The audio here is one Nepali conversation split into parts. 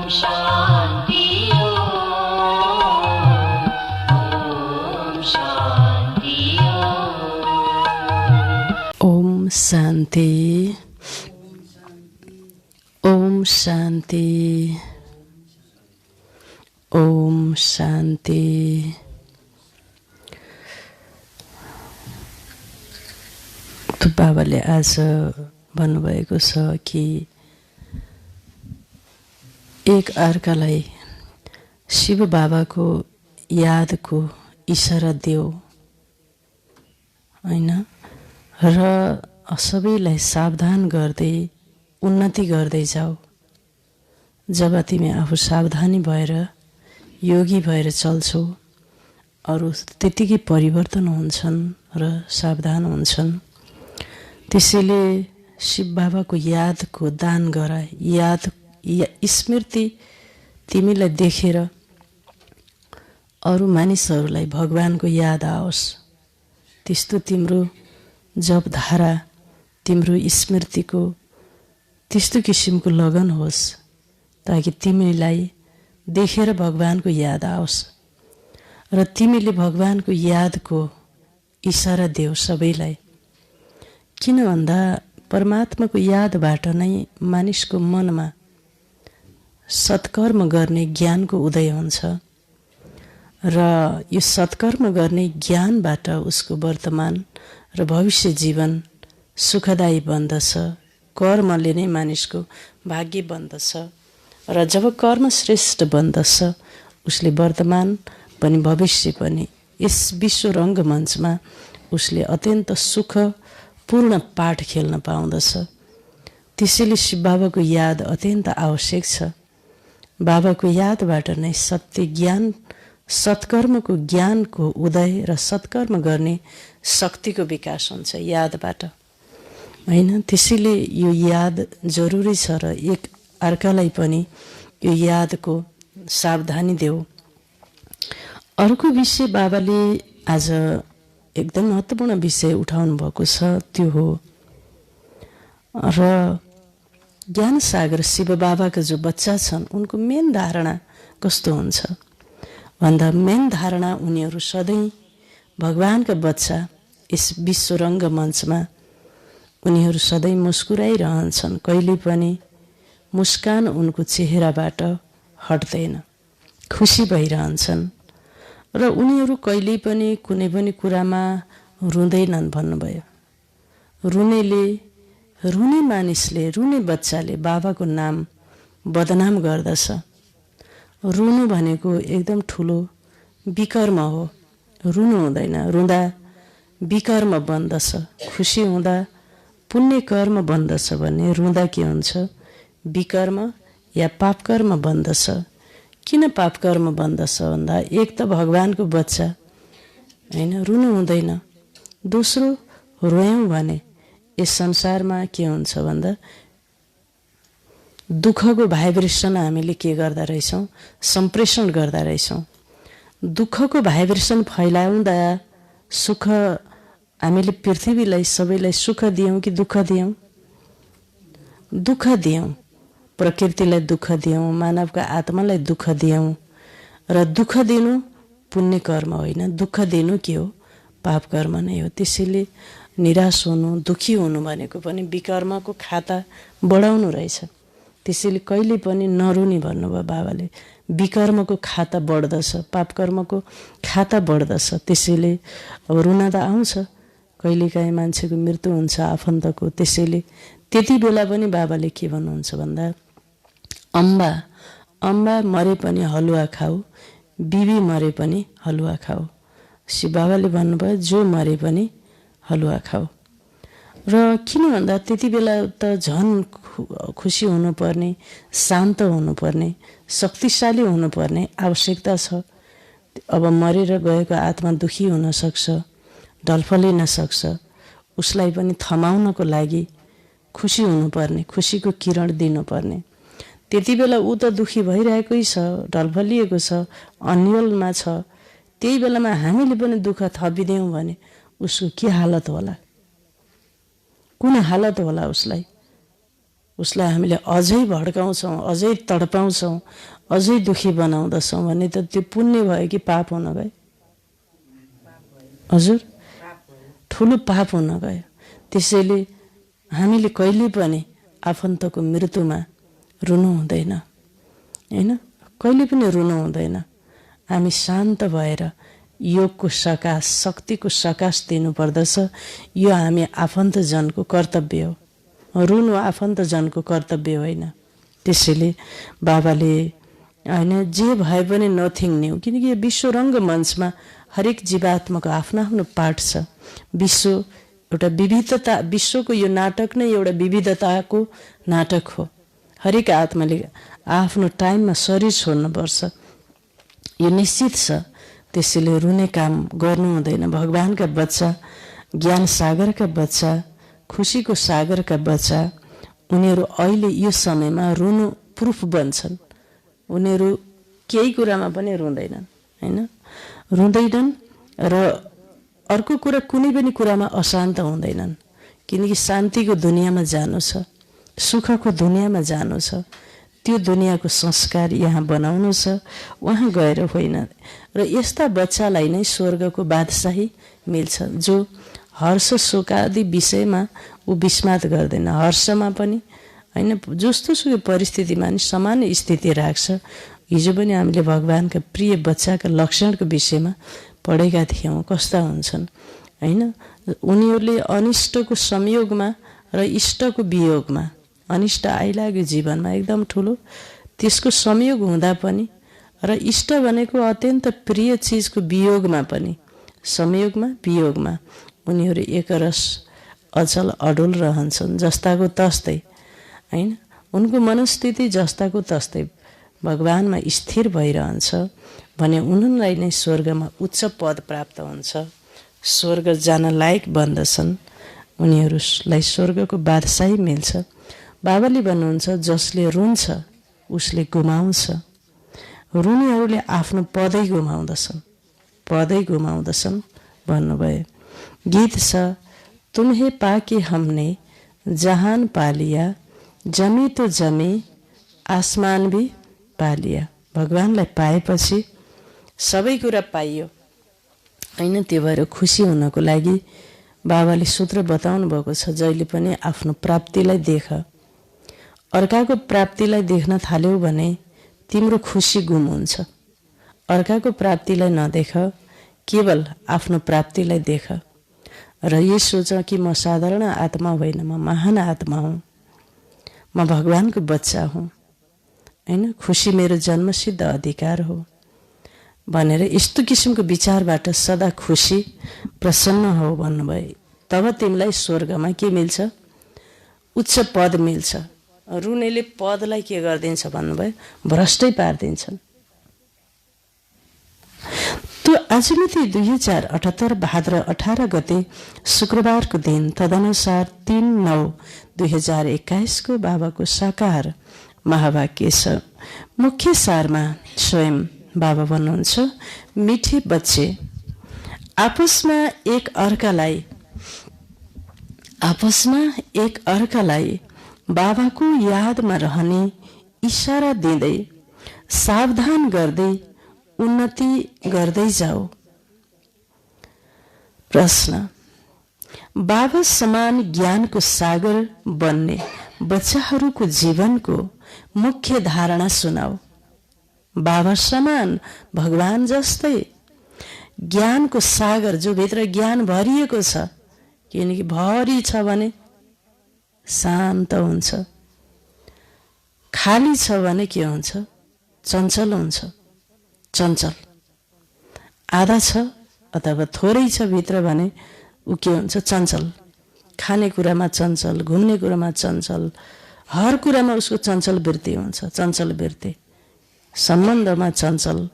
शान्ति ओम शान्ति ओम शान्ति ओम शान्ति ओम शान्ति। तो बाबाले आज भन्नुभएको छ कि एक अर्कालाई शिव बाबाको यादको इशारा देऊ हैन, र सबैलाई सावधान गर्दै उन्नति गर्दै जाऊ। जब तिमी आफू सावधानी भएर योगी भएर चल्छौ, अरू त्यतिकै परिवर्तन हुन्छन् र सावधान हुन्छन्। त्यसैले शिव बाबाको यादको दान गर। याद स्मृति तिमीलाई देखेर अरू मानिसहरूलाई भगवानको याद आओस्। त्यस्तो तिम्रो जप धारा, तिम्रो स्मृतिको त्यस्तो किसिमको लगन होस्, ताकि तिमीलाई देखेर भगवानको याद आओस् र तिमीले भगवानको यादको इशारा देऊ सबैलाई। किन भन्दा परमात्माको यादबाट नै मानिसको मनमा सत्कर्म गर्ने ज्ञानको उदय हुन्छ र यो सत्कर्म गर्ने ज्ञानबाट उसको वर्तमान र भविष्य जीवन सुखदायी बन्दछ। कर्मले नै मानिसको भाग्य बन्दछ र जब कर्म श्रेष्ठ बन्दछ, उसले वर्तमान पनि भविष्य पनि यस विश्व रङ्गमञ्चमा उसले अत्यन्त सुखपूर्ण पाठ खेल्न पाउँदछ। त्यसैले शिव बाबाको याद अत्यन्त आवश्यक छ। बाबाको यादबाट नै सत्य ज्ञान, सत्कर्मको ज्ञानको उदय र सत्कर्म गर्ने शक्तिको विकास हुन्छ यादबाट हैन। त्यसैले यो याद जरुरी छ र एक अर्कालाई पनि यो यादको सावधानी देऊ। अर्को विषय बाबाले आज एकदम महत्त्वपूर्ण विषय उठाउनु भएको छ, त्यो हो र ज्ञान सागर शिव बाबाका जो बच्चा छन् उनको मेन धारणा कस्तो हुन्छ भन्दा मेन धारणा उनीहरू सधैँ भगवानका बच्चा यस विश्व रङ्गमञ्चमा उनीहरू सधैँ मुस्कुराइरहन्छन्। कहिले पनि मुस्कान उनको चेहराबाट हट्दैन, खुसी भइरहन्छन् र उनीहरू कहिल्यै पनि कुनै पनि कुरामा रुँदैनन् भन्नुभयो। रुने मानिसले, रुने बच्चाले बाबाको नाम बदनाम गर्दछ। रुनु भनेको एकदम ठुलो विकर्म हो। रुनु हुँदैन, रुँदा विकर्म बन्दछ। खुसी हुँदा पुण्य कर्म बन्दछ भने रुँदा के हुन्छ, विकर्म या पापकर्म बन्दछ। किन पापकर्म बन्दछ भन्दा एक त भगवानको बच्चा हैन, रुनु हुँदैन। दोस्रो, रोयौँ भने यस संसारमा के हुन्छ भन्दा दुःखको भाइब्रेसन हामीले के गर्दा रहेछौँ, सम्प्रेषण गर्दा रहेछौँ। दुःखको भाइब्रेसन फैलाउँदा सुख हामीले पृथ्वीलाई सबैलाई सुख दियौँ कि दुःख दियौँ? दुःख दियौँ। प्रकृतिलाई दुःख दियौँ, मानवका आत्मालाई दुःख दियौँ र दुःख दिनु पुण्य कर्म होइन, दुःख दिनु के हो, पाप कर्म नै हो। त्यसैले निराश हुनु, दुःखी हुनु भनेको पनि विकर्मको खाता बढाउनु रहेछ। त्यसैले कहिले पनि नरुनी भन्नुभयो बाबाले। विकर्मको खाता बढ्दछ, पाप कर्मको खाता बढ्दछ। त्यसैले अब रुना त आउँछ, कहिलेकाहीँ मान्छेको मृत्यु हुन्छ आफन्तको। त्यसैले त्यति बेला पनि बाबाले के भन्नुहुन्छ भन्दा अम्बा मरे पनि हलुवा खाऊ, बिबी मरे पनि हलुवा खाऊ। शिव बाबाले भन्नुभयो जो मरे पनि हलुवा खाऊ। र किन भन्दा त्यति बेला त झन् खुसी हुनुपर्ने, शान्त हुनुपर्ने, शक्तिशाली हुनुपर्ने आवश्यकता छ। अब मरेर गएको आत्मा दुखी हुन सक्छ, ढलफलिन सक्छ। उसलाई पनि थमाउनको लागि खुसी हुनुपर्ने, खुसीको किरण दिनुपर्ने। त्यति बेला ऊ त दुखी भइरहेकै छ, ढलफलिएको छ, अन्यलमा छ। त्यही बेलामा हामीले पनि दुःख थपिदियौँ भने उसको के हालत होला, कुन हालत होला उसलाई उसलाई हामीले अझै भड्काउँछौँ, अझै तडपाउँछौँ, अझै दुखी बनाउँदछौँ भने त त्यो पुण्य भयो कि पाप हुन गयो? हजुर, ठुलो पाप हुन गयो। त्यसैले हामीले कहिले पनि आफन्तको मृत्युमा रुनु हुँदैन, होइन? कहिले पनि रुनु हुँदैन। हामी शान्त भएर योगको सकाश, शक्तिको सकाश दिनुपर्दछ। यो हामी आफन्तजनको कर्तव्य हो। रुनु आफन्तजनको कर्तव्य होइन। त्यसैले बाबाले होइन जे भए पनि नथिङ न्यू, किनकि यो विश्व रङ्गमञ्चमा हरेक जीवात्माको आफ्नो आफ्नो पाठ छ। विश्व एउटा विविधता, विश्वको यो नाटक नै एउटा विविधताको नाटक हो। हरेक आत्माले आफ्नो टाइममा शरीर छोड्नुपर्छ, यो निश्चित छ। त्यसैले रुने काम गर्नु हुँदैन। भगवानका बच्चा, ज्ञान सागरका बच्चा, खुसीको सागरका बच्चा, उनीहरू अहिले यो समयमा रुनु प्रुफ बन्छन्। उनीहरू केही कुरामा पनि रुँदैनन्, होइन? रुँदैनन् र अर्को कुरा कुनै पनि कुरामा अशान्त हुँदैनन्, किनकि शान्तिको दुनियाँमा जानु छ, सुखको दुनियाँमा जानु छ। त्यो दुनियाँको संस्कार यहाँ बनाउनु छ, वहाँ गएर होइन। र यस्ता बच्चालाई नै स्वर्गको बादशाही मिल्छ, जो हर्ष शोकादि विषयमा ऊ विस्मात गर्दैन। हर्षमा पनि होइन, जस्तो सुकै परिस्थितिमा नि समान स्थिति राख्छ। हिजो पनि हामीले भगवानका प्रिय बच्चाका लक्षणको विषयमा पढेका थियौँ, कस्ता हुन्छन्, होइन? उनीहरूले अनिष्टको संयोगमा र इष्टको वियोगमा, अनिष्ट आइलाग्यो जीवनमा एकदम ठुलो, त्यसको संयोग हुँदा पनि, र इष्ट भनेको अत्यन्त प्रिय चिजको वियोगमा पनि, संयोगमा वियोगमा उनीहरू एकरस अचल अडोल रहन्छन्, जस्ताको तस्तै, होइन? उनको मनस्थिति जस्ताको तस्तै भगवानमा स्थिर भइरहन्छ भने उनीहरूलाई नै स्वर्गमा उच्च पद प्राप्त हुन्छ, स्वर्ग जान लायक बन्दछन्, उनीहरूलाई स्वर्गको बादशाही मिल्छ। बाबाले भन्नुहुन्छ, जसले रुन्छ उसले गुमाउँछ। रुनेहरूले आफ्नो पदै गुमाउँदछन्, पदै गुमाउँदछन् भन्नुभयो। गीत छ, तुम्हे पाके हमने जहान पालिया, जमी तो जमी आसमान भी पालिया। भगवानलाई पाएपछि सबै कुरा पाइयो, होइन? त्यो भएर खुसी हुनको लागि बाबाले सूत्र बताउनु भएको छ, जहिले पनि आफ्नो प्राप्तिलाई देख। अर्काको प्राप्तिलाई देख्न थाल्यौ भने तिम्रो खुसी गुम हुन्छ। अर्काको प्राप्तिलाई नदेख, केवल आफ्नो प्राप्तिलाई देख र यो सोच कि म साधारण आत्मा होइन, म महान आत्मा हुँ, म भगवानको बच्चा हुँ, होइन? खुसी मेरो जन्मसिद्ध अधिकार हो भनेर यस्तो किसिमको विचारबाट सदा खुसी प्रसन्न हो भन्नुभयो। तब तिमीलाई स्वर्गमा के मिल्छ? उच्च पद मिल्छ। रुनेले पदलाई के गरिदिन्छ भन्नुभयो? भ्रष्टै पारिदिन्छन्। त्यो आज मिति 2078 भाद्र 18 गते शुक्रबारको दिन, तदनुसार 3/9/2021 को बाबाको साकार महावाक्य छ। मुख्य सारमा स्वयं बाबा भन्नुहुन्छ, मिठे बच्चे आपसमा एक अर्कालाई बाबाको यादमा रहने इशारा दिँदै सावधान गर्दै उन्नति गर्दै जाऊ। प्रश्न, बाबा समान ज्ञानको सागर बन्ने बच्चाहरूको जीवनको मुख्य धारणा सुनाऊ। बाबा समान भगवान जस्तै ज्ञानको सागर, जो भित्र ज्ञान भरिएको छ, किनकि भरि छ भने शान्त हुन्छ, खाली छ भने के हुन्छ? चञ्चल हुन्छ। चञ्चल आधा छ अथवा थोरै छ भित्र भने ऊ के हुन्छ? चञ्चल। खाने कुरामा चञ्चल, घुम्ने कुरामा चञ्चल, हर कुरामा उसको चञ्चल वृत्ति हुन्छ, चञ्चल वृत्ति। सम्बन्धमा चञ्चल।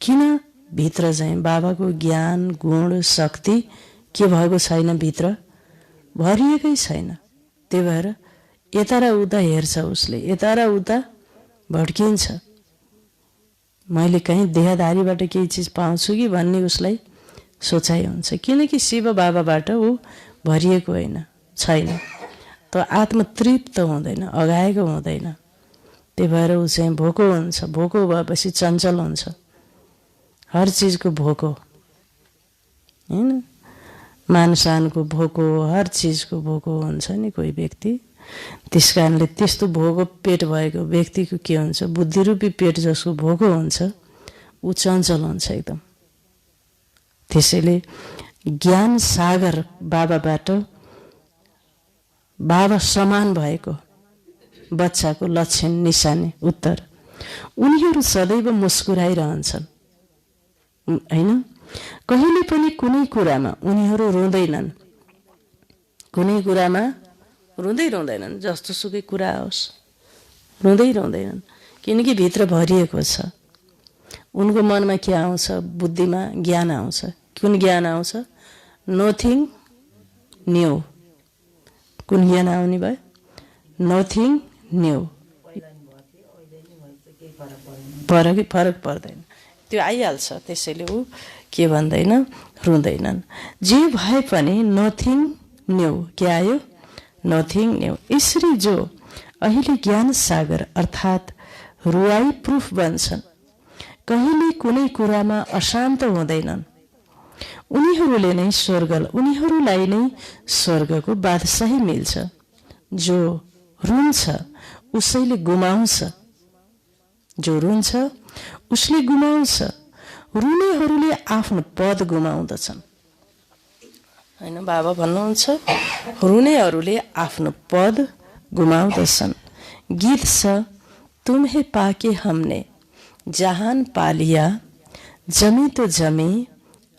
किन? भित्र चाहिँ बाबाको ज्ञान, गुण, शक्ति के भएको छैन, भित्र भरिएकै छैन। त्यही भएर यता र उता हेर्छ उसले, यता र उता भड्किन्छ। मैले कहीँ देहदारीबाट केही चिज पाउँछु कि भन्ने उसलाई सोचाइ हुन्छ, किनकि शिव बाबाबाट ऊ भरिएको होइन, छैन। त आत्मा तृप्त हुँदैन, अगाएको हुँदैन। त्यही भएर ऊ चाहिँ भोको हुन्छ। भोको भएपछि चञ्चल हुन्छ, हर चिजको भोको, होइन? मानसानको भोको, हर चिजको भोको हुन्छ नि कोही व्यक्ति। त्यस कारणले त्यस्तो भोको पेट भएको व्यक्तिको के हुन्छ, बुद्धिरूपी पेट जसको भोको हुन्छ ऊ चञ्चल हुन्छ एकदम। त्यसैले ज्ञान सागर बाबाबाट बाबा समान भएको बच्चाको लक्षण, निशानी, उत्तर, उनीहरू सदैव मुस्कुराइरहन्छन्, होइन? कहिले पनि कुनै कुरामा उनीहरू रुँदैनन्, कुनै कुरामा रुँदैनन्, जस्तो सुकै कुरा आओस् रुँदैनन्, किनकि भित्र भरिएको छ। उनको मनमा के आउँछ, बुद्धिमा ज्ञान आउँछ। कुन ज्ञान आउँछ? Nothing new. कुन ज्ञान आउने भयो? Nothing new. फरक पर्दैन, त्यो आइहाल्छ। त्यसैले ऊ के भन्दैन, रुँदैनन्। जे भए पनि नथिङ न्यू, के आयो? Nothing new. यसरी जो अहिले ज्ञान सागर अर्थात् रुवाई प्रुफ बन्छन्, कहिले कुनै कुरामा अशान्त हुँदैनन्, उनीहरूलाई नै स्वर्गको बादशाही मिल्छ। जो रुन्छ उसैले गुमाउँछ, जो रुन्छ उसले गुमाउँछ। रुनेहरूले आफ्नो पद गुमाउँदछन्, होइन? बाबा भन्नुहुन्छ रुनेहरूले आफ्नो पद गुमाउँदछन्। गीत छ, तुम्हे पाके हमने जहान पा लिया, जमी तो जमी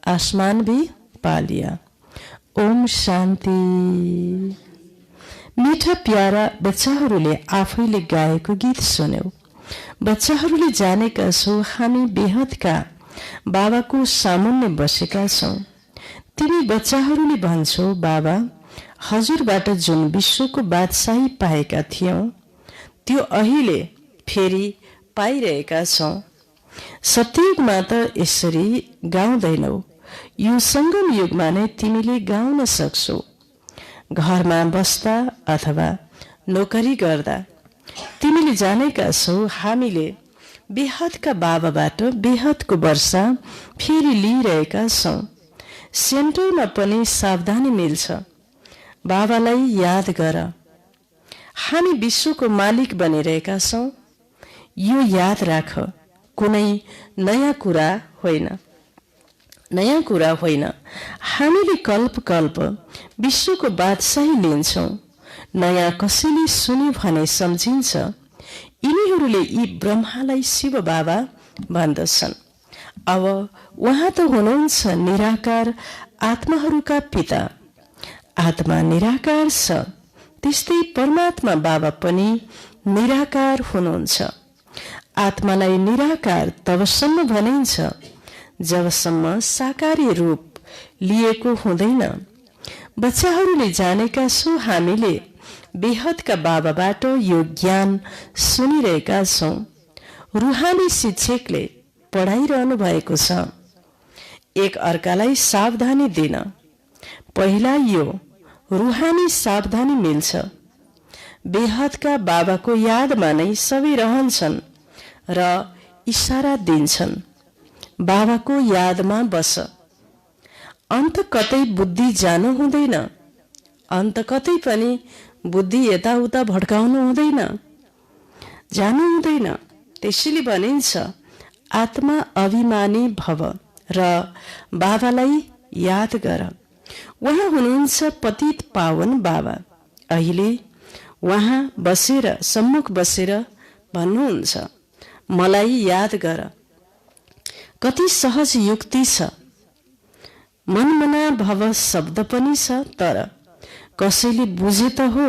आसमान भी पा लिया। ओम शान्ति। मीठा प्यारा बच्चाहरूले आफैले गाएको गीत सुन्यौ। बच्चाहरूले जानेका छौ हामी बेहदका बाबाको सामुन्ने बसेका छौँ। तिमी बच्चाहरूले भन्छौ बाबा हजुरबाट जुन विश्वको बादशाही पाएका थियौँ त्यो अहिले फेरि पाइरहेका छौँ। सत्ययुगमा त यसरी गाउँदैनौ, यो सङ्गम युगमा नै तिमीले गाउन सक्छौ। घरमा बस्दा अथवा नोकरी गर्दा तिमीले जानेका छौ हामीले बेहदका बाबाबाट बेहदको वर्षा फेरि लिइरहेका छौँ। सेन्टरमा पनि सावधानी मिल्छ। बाबालाई याद गर, हामी विश्वको मालिक बनिरहेका छौँ। यो याद राख, कुनै नयाँ कुरा होइन। हामीले कल्प विश्वको बादशाही लिन्छौँ। नयाँ कसैले सुन्यो भने सम्झिन्छ, यिनीहरूले यी ब्रह्मालाई शिव बाबा भन्दछन्। अब उहाँ त हुनुहुन्छ निराकार आत्माहरूका पिता। आत्मा निराकार छ, त्यस्तै परमात्मा बाबा पनि निराकार हुनुहुन्छ। आत्मालाई निराकार तबसम्म भनिन्छ जबसम्म साकारी रूप लिएको हुँदैन। बच्चाहरूले जानेका छौँ हामीले बेहदका बाबाबाट यो ज्ञान सुनिरहेका छौँ। रुहानी शिक्षकले पढाइरहनु भएको छ। एक अर्कालाई सावधानी दिन, पहिला यो रुहानी सावधानी मिल्छ। बेहदका बाबाको यादमा नै सबै रहन्छन् र इशारा दिन्छन्, बाबाको यादमा बस। अन्त कतै बुद्धि जानु हुँदैन, अन्त कतै पनि बुद्धि यताउता भड्काउनु हुँदैन, जानु हुँदैन। त्यसैले भनिन्छ आत्मा अभिमानी भव र बाबालाई याद गर। उहाँ हुनुहुन्छ पतित पावन बाबा। अहिले उहाँ बसेर सम्मुख बसेर भन्नुहुन्छ मलाई याद गर। कति सहज युक्ति छ। मनमना भव शब्द पनि छ, तर कसैले बुझे त हो।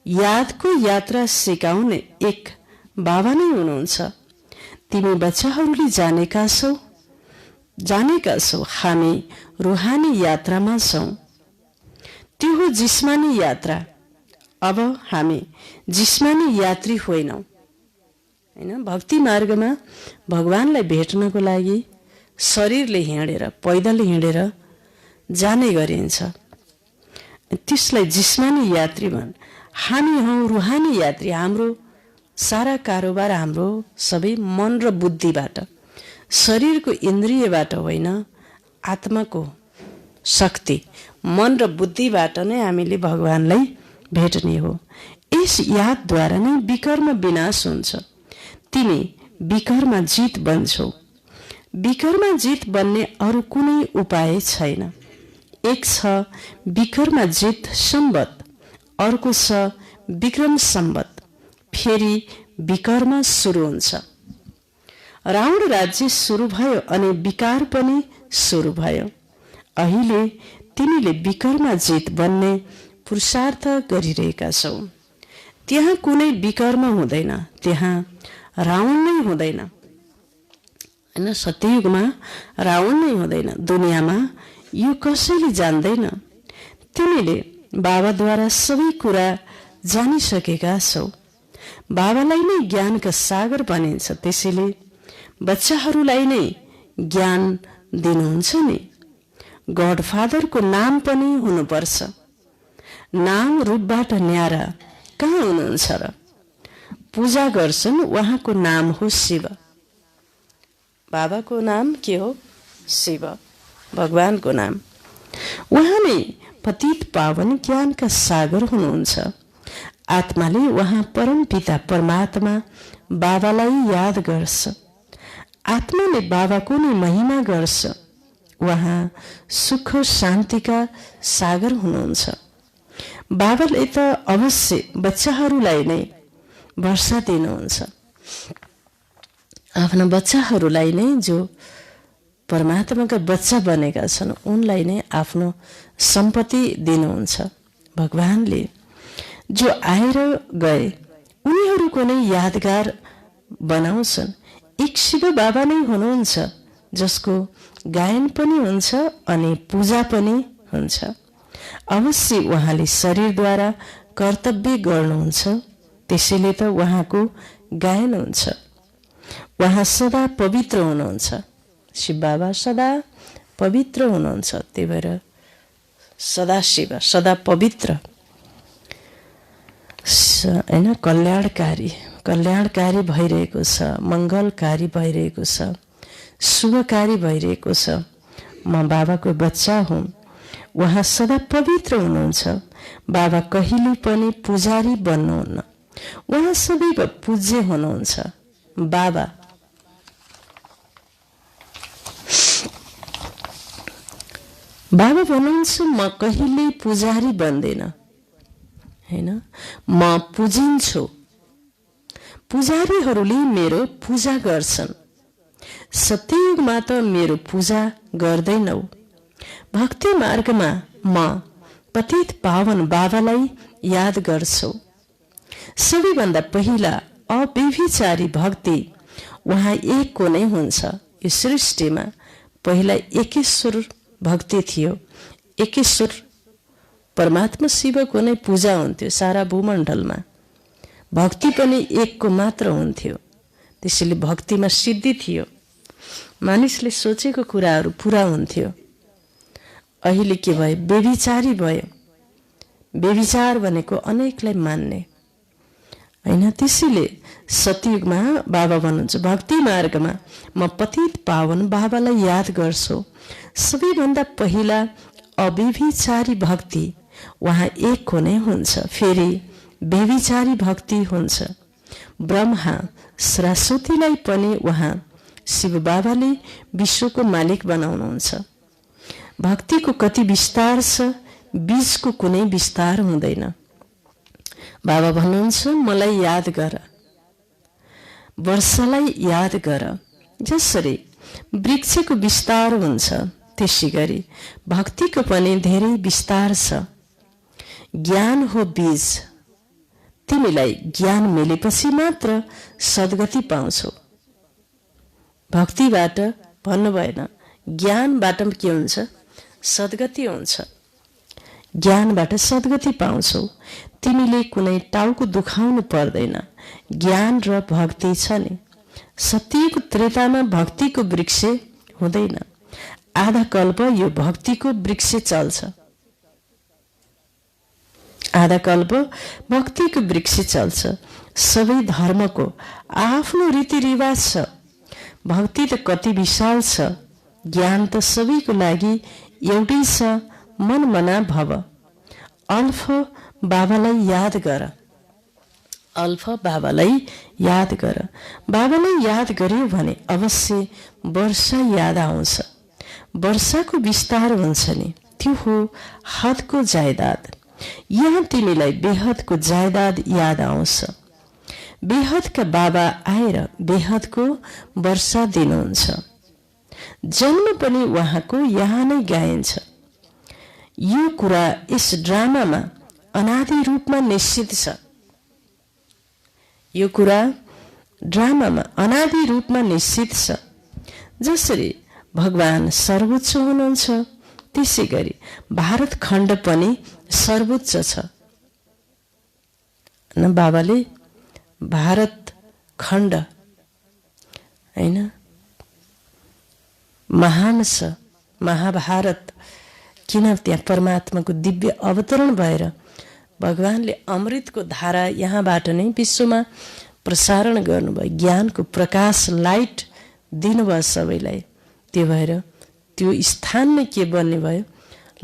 यादको यात्रा सिकाउने एक बाबा नै हुनुहुन्छ। तिमी बच्चाहरूले जानेका छौ हामी रुहानी यात्रामा छौँ। त्यो हो जिस्मानी यात्रा। अब हामी जिस्मानी यात्री होइनौँ, होइन? भक्ति मार्गमा भगवानलाई भेट्नको लागि शरीरले हिँडेर, पैदल हिँडेर जाने गरिन्छ। त्यसलाई जिस्मानी यात्री भन्। हामी हौँ रुहानी यात्री। हाम्रो सारा कारोबार हाम्रो सबै मन र बुद्धिबाट, शरीरको इन्द्रियबाट होइन, आत्माको शक्ति मन र बुद्धिबाट नै हामीले भगवानलाई भेट्ने हो। यस यादद्वारा नै विकर्म विनाश हुन्छ। तिमी विकर्म जित बन्छौ। विकर्म जित बन्ने अरू कुनै उपाय छैन। एक छ विकर्म जित सम्बत, अर्को छ विक्रम सम्बत। फेरि विकर्म सुरु हुन्छ। रावण राज्य सुरु भयो अनि विकार पनि सुरु भयो। अहिले तिमीले विकर्म जित बन्ने पुरुषार्थ गरिरहेका छौ। त्यहाँ कुनै विकर्म हुँदैन, त्यहाँ रावण नै हुँदैन। हैन, सत्ययुगमा रावण नै हुँदैन। दुनियाँमा यो कसैले जान्दैन। तिमीले बाबाद्वारा सबै कुरा जानिसकेका छौ। बाबालाई नै ज्ञानका सागर भनिन्छ, त्यसैले बच्चाहरूलाई नै ज्ञान दिनुहुन्छ नि। गडफादरको नाम पनि हुनुपर्छ। नाम रूपबाट न्यारा कहाँ हुनुहुन्छ र? पूजा गर्छन्, उहाँको नाम हो शिव। बाबाको नाम के हो? शिव, भगवानको नाम। उहाँ नै पतित पावन ज्ञानका सागर हुनुहुन्छ। आत्माले उहाँ परमपिता परमात्मा बाबालाई याद गर्छ। आत्माले बाबाको नै महिमा गर्छ। उहाँ सुख शान्तिका सागर हुनुहुन्छ। बाबाले त अवश्य बच्चाहरूलाई नै वर्षा दिनुहुन्छ। आफ्ना बच्चाहरूलाई नै, जो परमात्माका बच्चा बनेका छन्, उनलाई नै आफ्नो सम्पत्ति दिनुहुन्छ। भगवानले जो आएर गए उनीहरूको नै यादगार बनाउँछन्। एक शिव बाबा नै हुनुहुन्छ, जसको गायन पनि हुन्छ अनि पूजा पनि हुन्छ। अवश्य उहाँले शरीरद्वारा कर्तव्य गर्नुहुन्छ, त्यसैले त उहाँको गायन हुन्छ। उहाँ सदा पवित्र हुनुहुन्छ। शिव बाबा सदा पवित्र हुनुहुन्छ। त्यही भएर सदा शिव, सदा पवित्र, हैन, कल्याणकारी भइरहेको छ, मङ्गलकारी भइरहेको छ, शुभकारी भइरहेको छ। म बाबाको बच्चा हुँ। उहाँ सदा पवित्र हुनुहुन्छ। बाबा कहिले पनि पुजारी बन्नुहुन्न, उहाँ सदैव पूज्य हुनुहुन्छ। बाबा भन्नुहुन्छ, म कहिले पुजारी बन्दिन, हैन, म पुजिन्छु। पुजारीहरूले मेरो पूजा गर्छन्। सत्ययुगमा त मेरो पूजा गर्दैनौ। भक्ति मार्गमा म पतित पावन बाबालाई याद गर्छु। सबैभन्दा पहिला अव्यभिचारी भक्ति उहाँ एकको नै हुन्छ। यो सृष्टिमा पहिला एकेश्वर भक्ति थियो। एकेश्वर परमात्मा शिवको नै पूजा हुन्थ्यो। सारा भूमण्डलमा भक्ति पनि एकको मात्र हुन्थ्यो। त्यसैले भक्तिमा सिद्धि थियो। मानिसले सोचेको कुराहरू पुरा हुन्थ्यो। अहिले के भयो? व्यभिचारी भयो। व्यभिचार भनेको अनेकलाई मान्ने, हैन। त्यसैले सतयुगमा बाबा भन्नुहुन्छ, भक्ति मार्गमा म पतित पावन बाबालाई याद गर्छु। सबैभन्दा पहिला अव्यभिचारी भक्ति उहाँ एकको नै हुन्छ। फेरि व्यभिचारी भक्ति हुन्छ। ब्रह्मा सरस्वतीलाई पनि उहाँ शिव बाबाले विश्वको मालिक बनाउनुहुन्छ। भक्तिको कति विस्तार छ, बीजको कुनै विस्तार हुँदैन। बाबा भन्नुहुन्छ, मलाई याद गर, वर्षालाई याद गर। जसरी वृक्षको विस्तार हुन्छ, त्यसै गरी भक्तिको पनि धेरै विस्तार छ। ज्ञान हो बीज। तिमीलाई ज्ञान मिलेपछि मात्र सद्गति पाउँछौ। भक्तिबाट भन्नु भएन, ज्ञानबाट के हुन्छ? सद्गति हुन्छ। ज्ञानबाट सद्गति पाउँछौ। तिमीले कुनै टाउको दुखाउनु पर्दैन। ज्ञान र भक्ति छ नि। सत्यको त्रेतामा भक्तिको वृक्ष हुँदैन। आधा कल्प यो भक्तिको वृक्ष चल्छ। आधा कल्प भक्तिको वृक्ष चल्छ। सबै धर्मको आफ्नो रीतिरिवाज छ। भक्ति त कति विशाल छ, ज्ञान त सबैको लागि एउटै छ, मन मना भव। अल्फ बाबालाई याद गर, अल्फ बाबालाई याद गर। बाबालाई याद गर्यो भने अवश्य वर्षा याद आउँछ। वर्षाको विस्तार हुन्छ नि, त्यो हो हदको जायदाद। यहाँ तिमीलाई बेहदको जायदाद याद आउँछ। बेहदका बाबा आएर बेहदको वर्षा दिनुहुन्छ। जन्म पनि उहाँको यहाँ नै गाइन्छ। यो कुरा यस ड्रामामा अनादि रूपमा निश्चित छ। यो कुरा ड्रामामा अनादि रूपमा निश्चित छ। जसरी भगवान सर्वोच्च हुनुहुन्छ, त्यसै गरी भारत खण्ड पनि सर्वोच्च छ। न बाबाले भारत खण्ड हैन महान छ, महाभारत, किन त्यहाँ परमात्माको दिव्य अवतरण भएर भगवानले अमृतको धारा यहाँबाट नै विश्वमा प्रसारण गर्नुभयो। ज्ञानको प्रकाश, लाइट दिनुभयो सबैलाई। त्यो भएर त्यो स्थान नै के बन्ने भयो,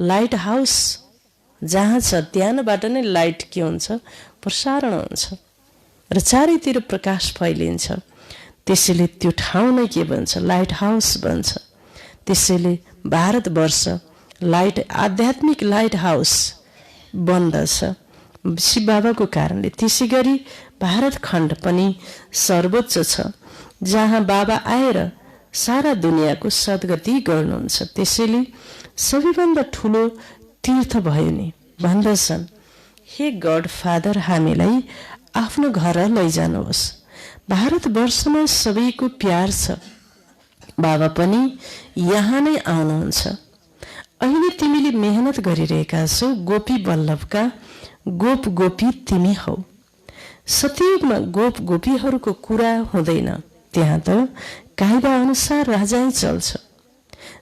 लाइट हाउस। जहाँ छ त्यहाँबाट नै लाइट के हुन्छ, प्रसारण हुन्छ र चारैतिर प्रकाश फैलिन्छ। त्यसैले त्यो ठाउँ नै के बन्छ, लाइट हाउस बन्छ। त्यसैले भारतवर्ष लाइट, आध्यात्मिक लाइट हाउस बन्दछ शिव बाबाको कारणले। त्यसै गरी भारत खण्ड पनि सर्वोच्च छ, जहाँ बाबा आएर सारा दुनियाँको सद्गति गर्नुहुन्छ। त्यसैले सबैभन्दा ठुलो तीर्थ भयो नि। भन्दछन्, हे गड फादर, हामीलाई आफ्नो घर लैजानुहोस्। भारतवर्षमा सबैको प्यार छ। बाबा पनि यहाँ नै आउनुहुन्छ। अहिले तिमीले मेहनत गरिरहेका छौ। गोपी वल्लभका गोप गोपी तिमी हौ। सतयुगमा गोप गोपीहरूको कुरा हुँदैन, त्यहाँ त कायदा अनुसार राजाई चल्छ।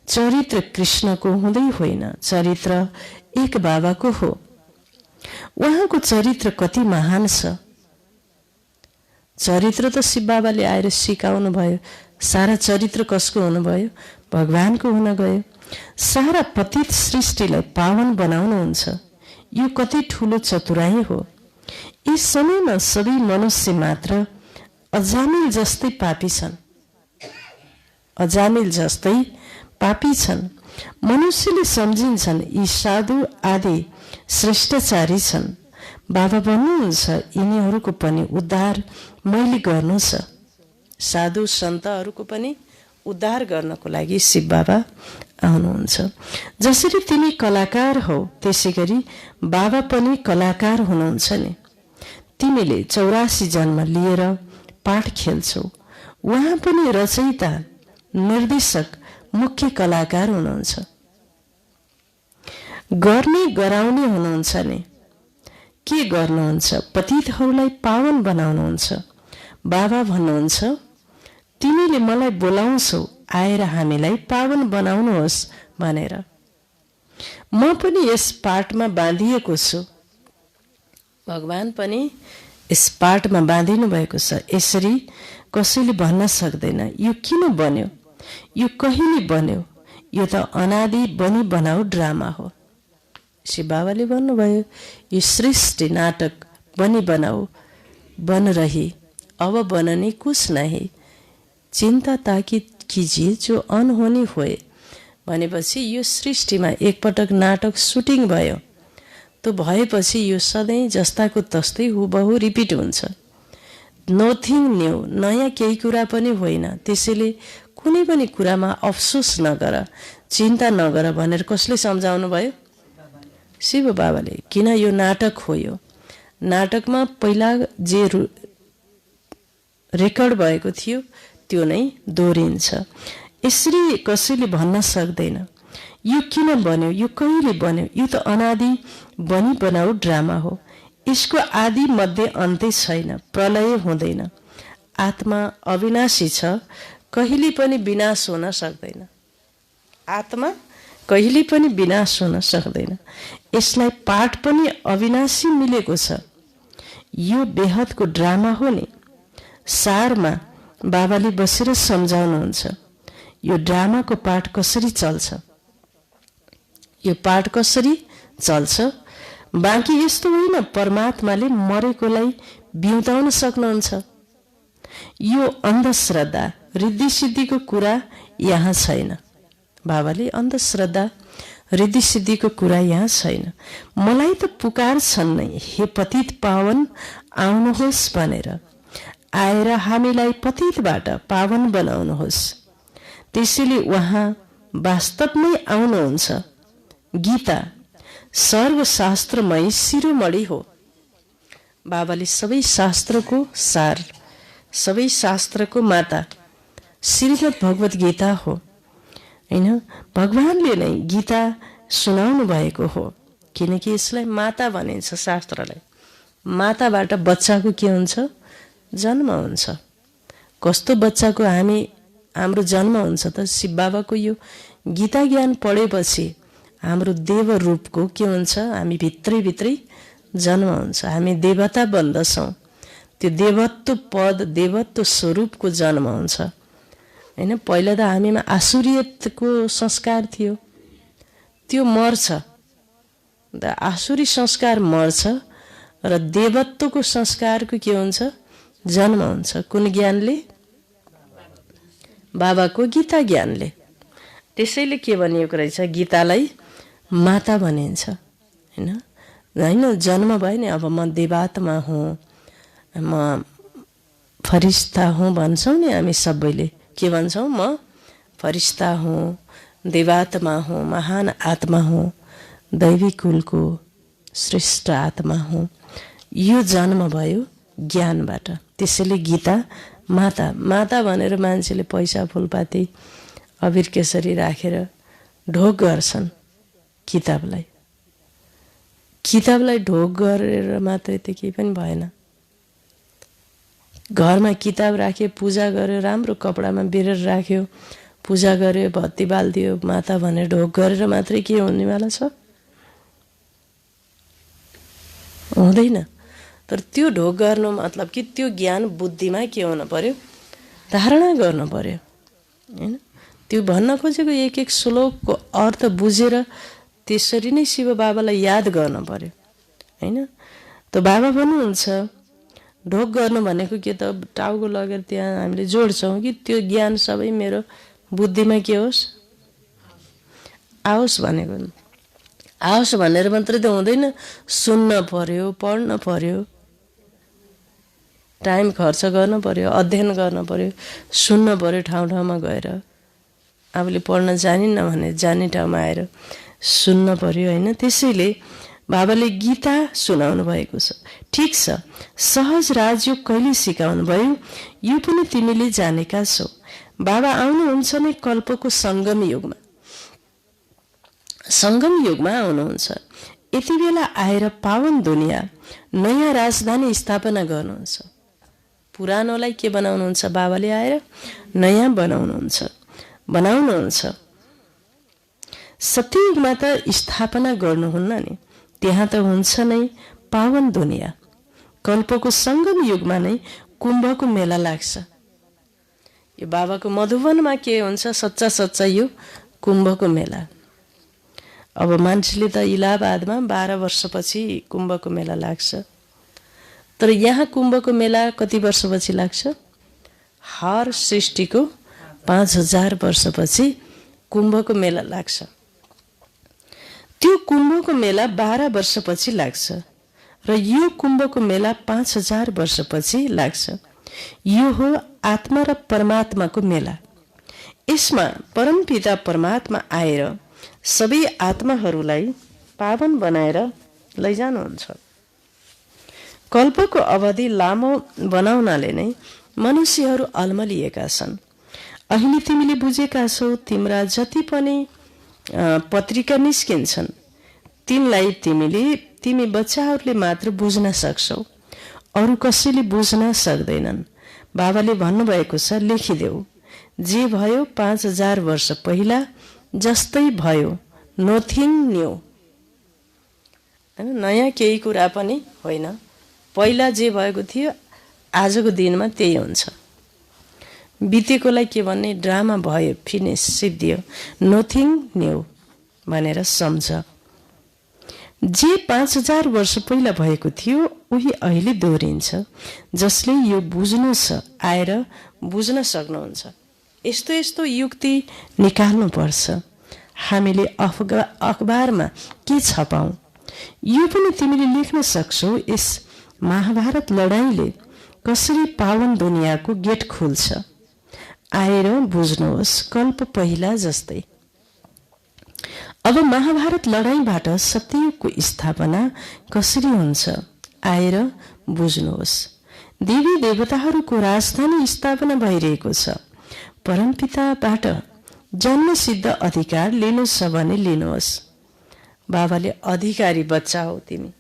चरित्र कृष्णको हुँदै होइन, चरित्र एक बाबाको हो। उहाँको चरित्र कति महान छ। चरित्र त शिव बाबाले आएर सिकाउनु भयो। सारा चरित्र कसको हुनुभयो, भगवानको हुन गयो। सारा पतित सृष्टिलाई पावन बनाउनुहुन्छ। यो कति ठुलो चतुराई हो। यस समयमा सबै मनुष्य मात्र अजामिल जस्तै पापी छन्। अजामिल जस्तै पापी छन्। मनुष्यले सम्झिन्छन् यी साधु आदि श्रेष्ठचारी छन्। बाबा भन्नुहुन्छ, यिनीहरूको पनि उद्धार मैले गर्नु छ। साधु सन्तहरूको पनि उद्धार गर्नको लागि शिव बाबा आउनुहुन्छ। जसरी तिमी कलाकार हौ, त्यसै गरी बाबा पनि कलाकार हुनुहुन्छ नि। तिमीले 84 जन्म लिएर पाठ खेल्छौ। उहाँ पनि रचयिता, निर्देशक, मुख्य कलाकार हुनुहुन्छ। गर्ने गराउने हुनुहुन्छ नि। के गर्नुहुन्छ, पतितहरूलाई पावन बनाउनुहुन्छ। बाबा भन्नुहुन्छ, तिमीले मलाई बोलाउँछौ आएर हामीलाई पावन बनाउनुहोस् भनेर। म पनि यस पाठमा बाँधिएको छु। भगवान पनि यस पाठमा बाँधिनु भएको छ। यसरी कसैले भन्न सक्दैन यो किन बन्यो, यो कहिले बन्यो। यो त अनादि बनी बनाऊ ड्रामा हो। शिव बाबाले भन्नुभयो, यो सृष्टि नाटक बनी बनाऊ, बन रही, अब बनने कुछ नहीं, चिंता ताकि कीजिए जो अनहोनी होए। भनेपछि यो सृष्टिमा एकपटक नाटक सुटिङ भयो। त्यो भएपछि यो सधैँ जस्ताको तस्तै हुबहु रिपिट हुन्छ। नथिङ न्यू, नयाँ केही कुरा पनि होइन। त्यसैले कुनै पनि कुरामा अफसोस नगर, चिन्ता नगर भनेर कसले सम्झाउनु भयो? शिव बाबाले। किन यो नाटक हो। यो नाटकमा पहिला जे रेकर्ड भएको थियो त्यो नै दोहोरिन्छ। यसरी कसैले भन्न सक्दैन यो किन बन्यो, यो कहिले बन्यो। यो त अनादि बनी बनाऊ ड्रामा हो। यसको आदि मध्य अन्त्य छैन, प्रलय हुँदैन। आत्मा अविनाशी छ, कहिले पनि विनाश हुन सक्दैन। आत्मा कहिले पनि विनाश हुन सक्दैन। यसलाई पाठ पनि अविनाशी मिलेको छ। यो बेहदको ड्रामा हो नि। सारमा बाबाले बसेर सम्झाउनुहुन्छ यो ड्रामाको पाठ कसरी चल्छ, यो पाठ कसरी चल्छ। बाँकी यस्तो होइन परमात्माले मरेकोलाई बिउताउन सक्नुहुन्छ। यो अन्धश्रद्धा रिद्धि सिद्धिको कुरा यहाँ छैन। बाबाले अन्धश्रद्धा रिद्धि सिद्धिको कुरा यहाँ छैन। मलाई त पुकारछन् नै, हे पतित पावन आउनुहोस् भनेर। आएर हामीलाई पतितबाट पावन बनाउनुहोस्। त्यसैले उहाँ वास्तवमै आउनुहुन्छ। गीता सर्वशास्त्रमय शिरोमणि हो। बाबाले सबै शास्त्रको सार, सबै शास्त्रको माता श्रीमद् भगवत गीता हो हैन। भगवानले नै गीता सुनाउनु भएको हो, किनकि यसलाई माता भनिन्छ। शास्त्रलाई माताबाट बच्चाको के हुन्छ? जन्म हुन्छ। कस्तो बच्चाको हाम्रो जन्म हुन्छ त? शिव बाबाको यो गीता ज्ञान पढेपछि हाम्रो देव रूपको के हुन्छ? हामी भित्रै जन्म हुन्छ। हामी देवता बन्दछौँ। त्यो देवत्व पद, देवत्व स्वरूपको जन्म हुन्छ हैन। पहिला त हामीमा आसुरियतको संस्कार थियो, त्यो मर्छ। आसुरी संस्कार मर्छ र देवत्वको संस्कारको के हुन्छ? जन्म हुन्छ। कुन ज्ञानले? बाबाको गीता ज्ञानले। त्यसैले के भनिएको रहेछ? गीतालाई माता भनिन्छ हैन। जन्म भयो नि, अब म देवात्मा हुँ, म फरिस्ता हुँ भन्छौँ नि हामी सबैले। के भन्छौँ? म फरिस्ता हुँ, देवात्मा हुँ, महान आत्मा हुँ, दैवी कुलको श्रेष्ठ आत्मा हुँ। यो जन्म भयो ज्ञानबाट। त्यसैले गीता माता माता भनेर मान्छेले पैसा फुलपाती अबिर केसरी राखेर ढोग गर्छन्। किताबलाई ढोग गरेर मात्रै त केही पनि भएन। घरमा किताब राख्यो, पूजा गर्यो, राम्रो कपडामा बेरेर राख्यो, पूजा गर्यो, बत्ती बालिदियो, माता भनेर ढोग गरेर मात्रै के हुनेवाला छ? हुँदैन। तर त्यो ढोग गर्नु मतलब कि त्यो ज्ञान बुद्धिमा के हुन पर्यो? धारणा गर्नु पर्यो हैन। त्यो भन्न खोजेको एक एक श्लोकको अर्थ बुझेर त्यसरी नै शिव बाबालाई याद गर्न पर्यो हैन। त बाबा भन्नुहुन्छ ढोग गर्नु भनेको के त? टाउको लगेर त्यहाँ हामीले जोड्छौँ कि त्यो ज्ञान सबै मेरो बुद्धिमा के होस्? आओस् भनेको। आओस् भनेर मात्रै त हुँदैन। सुन्न पर्यो, पढ्न पर्यो, टाइम खर्च गर्न पर्यो, अध्ययन गर्न पर्यो, सुन्न पर्यो ठाउँ ठाउँमा गएर। आफूले पढ्न जानिन्न भने जाने ठाउँमा आएर सुन्न पर्यो हैन। त्यसैले बाबाले गीता सुनाउनु भएको छ। ठिक छ, सहज राजयोग कहिले सिकाउनु भयो यो पनि तिमीले जानेका छौ। बाबा आउनुहुन्छ नै कल्पको सङ्गम युगमा। सङ्गम युगमा आउनुहुन्छ। यति बेला आएर पावन दुनियाँ नयाँ राजधानी स्थापना गर्नुहुन्छ। पुरानोलाई के बनाउनुहुन्छ? बाबाले आएर नयाँ बनाउनुहुन्छ। सत्ययुगमा त स्थापना गर्नुहुन्न नि, त्यहाँ त हुन्छ नै पावन दुनियाँ। कल्पको सङ्गम युगमा नै कुम्भको मेला लाग्छ। यो बाबाको मधुवनमा के हुन्छ? सच्चा यो कुम्भको मेला। अब मान्छेले त इलाहाबादमा 12 वर्षपछि कुम्भको मेला लाग्छ। तर यहाँ कुम्भको मेला कति वर्षपछि लाग्छ? हर सृष्टिको 5000 वर्षपछि कुम्भको मेला लाग्छ। त्यो कुम्भको मेला 12 वर्षपछि लाग्छ र यो कुम्भको मेला 5000 वर्षपछि लाग्छ। यो हो आत्मा र परमात्माको मेला। यसमा परमपिता परमात्मा आएर सबै आत्माहरूलाई पावन बनाएर लैजानुहुन्छ। कल्पको अवधि लामो बनाउनाले नै मनुष्यहरू अल्मलिएका छन्। अहिले तिमीले बुझेका छौ, तिम्रा जति पनि पत्रिका निस्किन्छन् तिनलाई तिमी बच्चाहरूले मात्र बुझ्न सक्छौ, अरू कसैले बुझ्न सक्दैनन्। बाबाले भन्नुभएको छ लेखिदेऊ, जे भयो 5000 वर्ष पहिला जस्तै भयो नथिङ न्यू, हैन, नयाँ केही कुरा पनि होइन। पहिला जे भएको थियो आजको दिनमा त्यही हुन्छ। बितेकोलाई के भन्ने, ड्रामा भयो, फिनिस, सिद्धियो, नथिङ न्यू भनेर सम्झ। जे 5000 वर्ष पहिला भएको थियो उही अहिले दोहोरिन्छ। जसले यो बुझ्नु छ आएर बुझ्न सक्नुहुन्छ। यस्तो यस्तो युक्ति निकाल्नुपर्छ। हामीले अखबारमा के छपाउँ यो पनि तिमीले लेख्न सक्छौ। यस महाभारत लडाईँले कसरी पावन दुनियाँको गेट खुल्छ, आएर बुझ्नुहोस्। कल्प पहिला जस्तै अब महाभारत लडाईँबाट सत्ययुगको स्थापना कसरी हुन्छ, आएर बुझ्नुहोस्। देवी देवताहरूको राजधानी स्थापना भइरहेको छ। परमपिताबाट जन्मसिद्ध अधिकार लिनु छ भने लिनुहोस्। बाबाले अधिकारी बच्चा हो तिमी,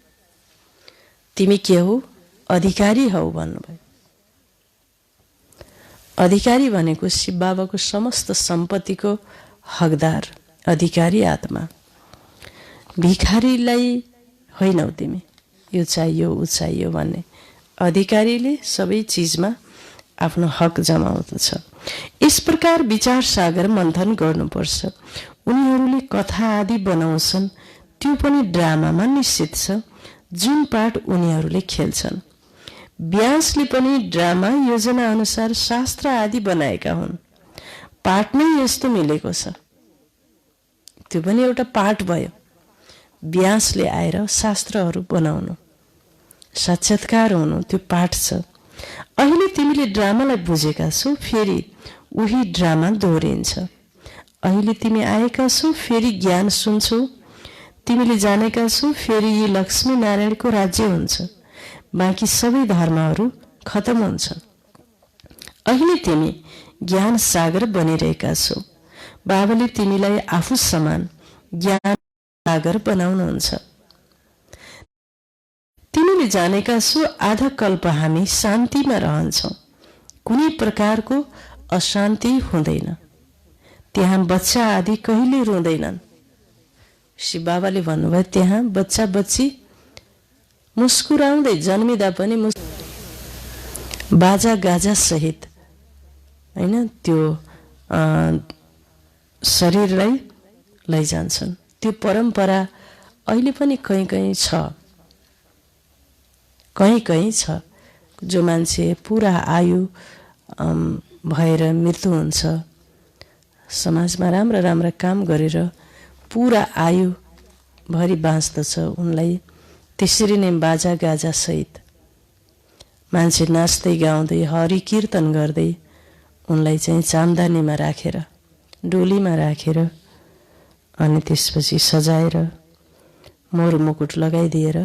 तिमी के हो, अधिकारी हौ भन्नुभयो। अधिकारी भनेको शिव बाबाको समस्त सम्पत्तिको हकदार, अधिकारी आत्मा। भिखारीलाई होइनौ तिमी, यो चाहियो ऊ चाहियो भन्ने। अधिकारीले सबै चिजमा आफ्नो हक जमाउँदछ। यस प्रकार विचार सागर मन्थन गर्नुपर्छ। उनीहरूले कथा आदि बनाउँछन्, त्यो पनि ड्रामामा निश्चित छ, जुन पाठ उनीहरूले खेल्छन्। व्यासले पनि ड्रामा योजना अनुसार शास्त्र आदि बनाएका हुन्। पाठ नै यस्तो मिलेको छ, त्यो पनि एउटा पाठ भयो। व्यासले आएर शास्त्रहरू बनाउनु, साक्षात्कार हुनु, त्यो पाठ छ। अहिले तिमीले ड्रामालाई बुझेका छौ, फेरि उही ड्रामा दोहोरिन्छ। अहिले तिमी आएका छौ, फेरि ज्ञान सुन्छौ। तिमीले जानेका छौ, फेरि यी लक्ष्मी नारायणको राज्य हुन्छ। बाँकी सबै धर्महरू खतम हुन्छन्। अहिले तिमी ज्ञान सागर बनिरहेका छौ। बाबाले तिमीलाई आफू समान ज्ञान सागर बनाउनुहुन्छ। तिमीले जानेका छौ, आधा कल्प हामी शान्तिमा रहन्छौँ। कुनै प्रकारको अशान्ति हुँदैन। त्यहाँ बच्चा आदि कहिले रुँदैनन्। शिव बाबाले भन्नुभयो, त्यहाँ बच्चा बच्ची मुस्कुराउँदै जन्मिँदा पनि बाजा गाजा सहित, हैन, त्यो शरीरलाई लैजान्छन्। त्यो परम्परा अहिले पनि कहीँ कहीँ छ, कहीँ कहीँ छ। जो मान्छे पुरा आयु भएर मृत्यु हुन्छ, समाजमा राम्रा राम्रा काम गरेर पुरा आयुभरि बाँच्दछ, उनलाई त्यसरी नै बाजा गाजा सहित मान्छे नाच्दै गाउँदै हरि कीर्तन गर्दै उनलाई चाहिँ चामदानीमा राखेर, डोलीमा राखेर, अनि त्यसपछि सजाएर मोर मुकुट लगाइदिएर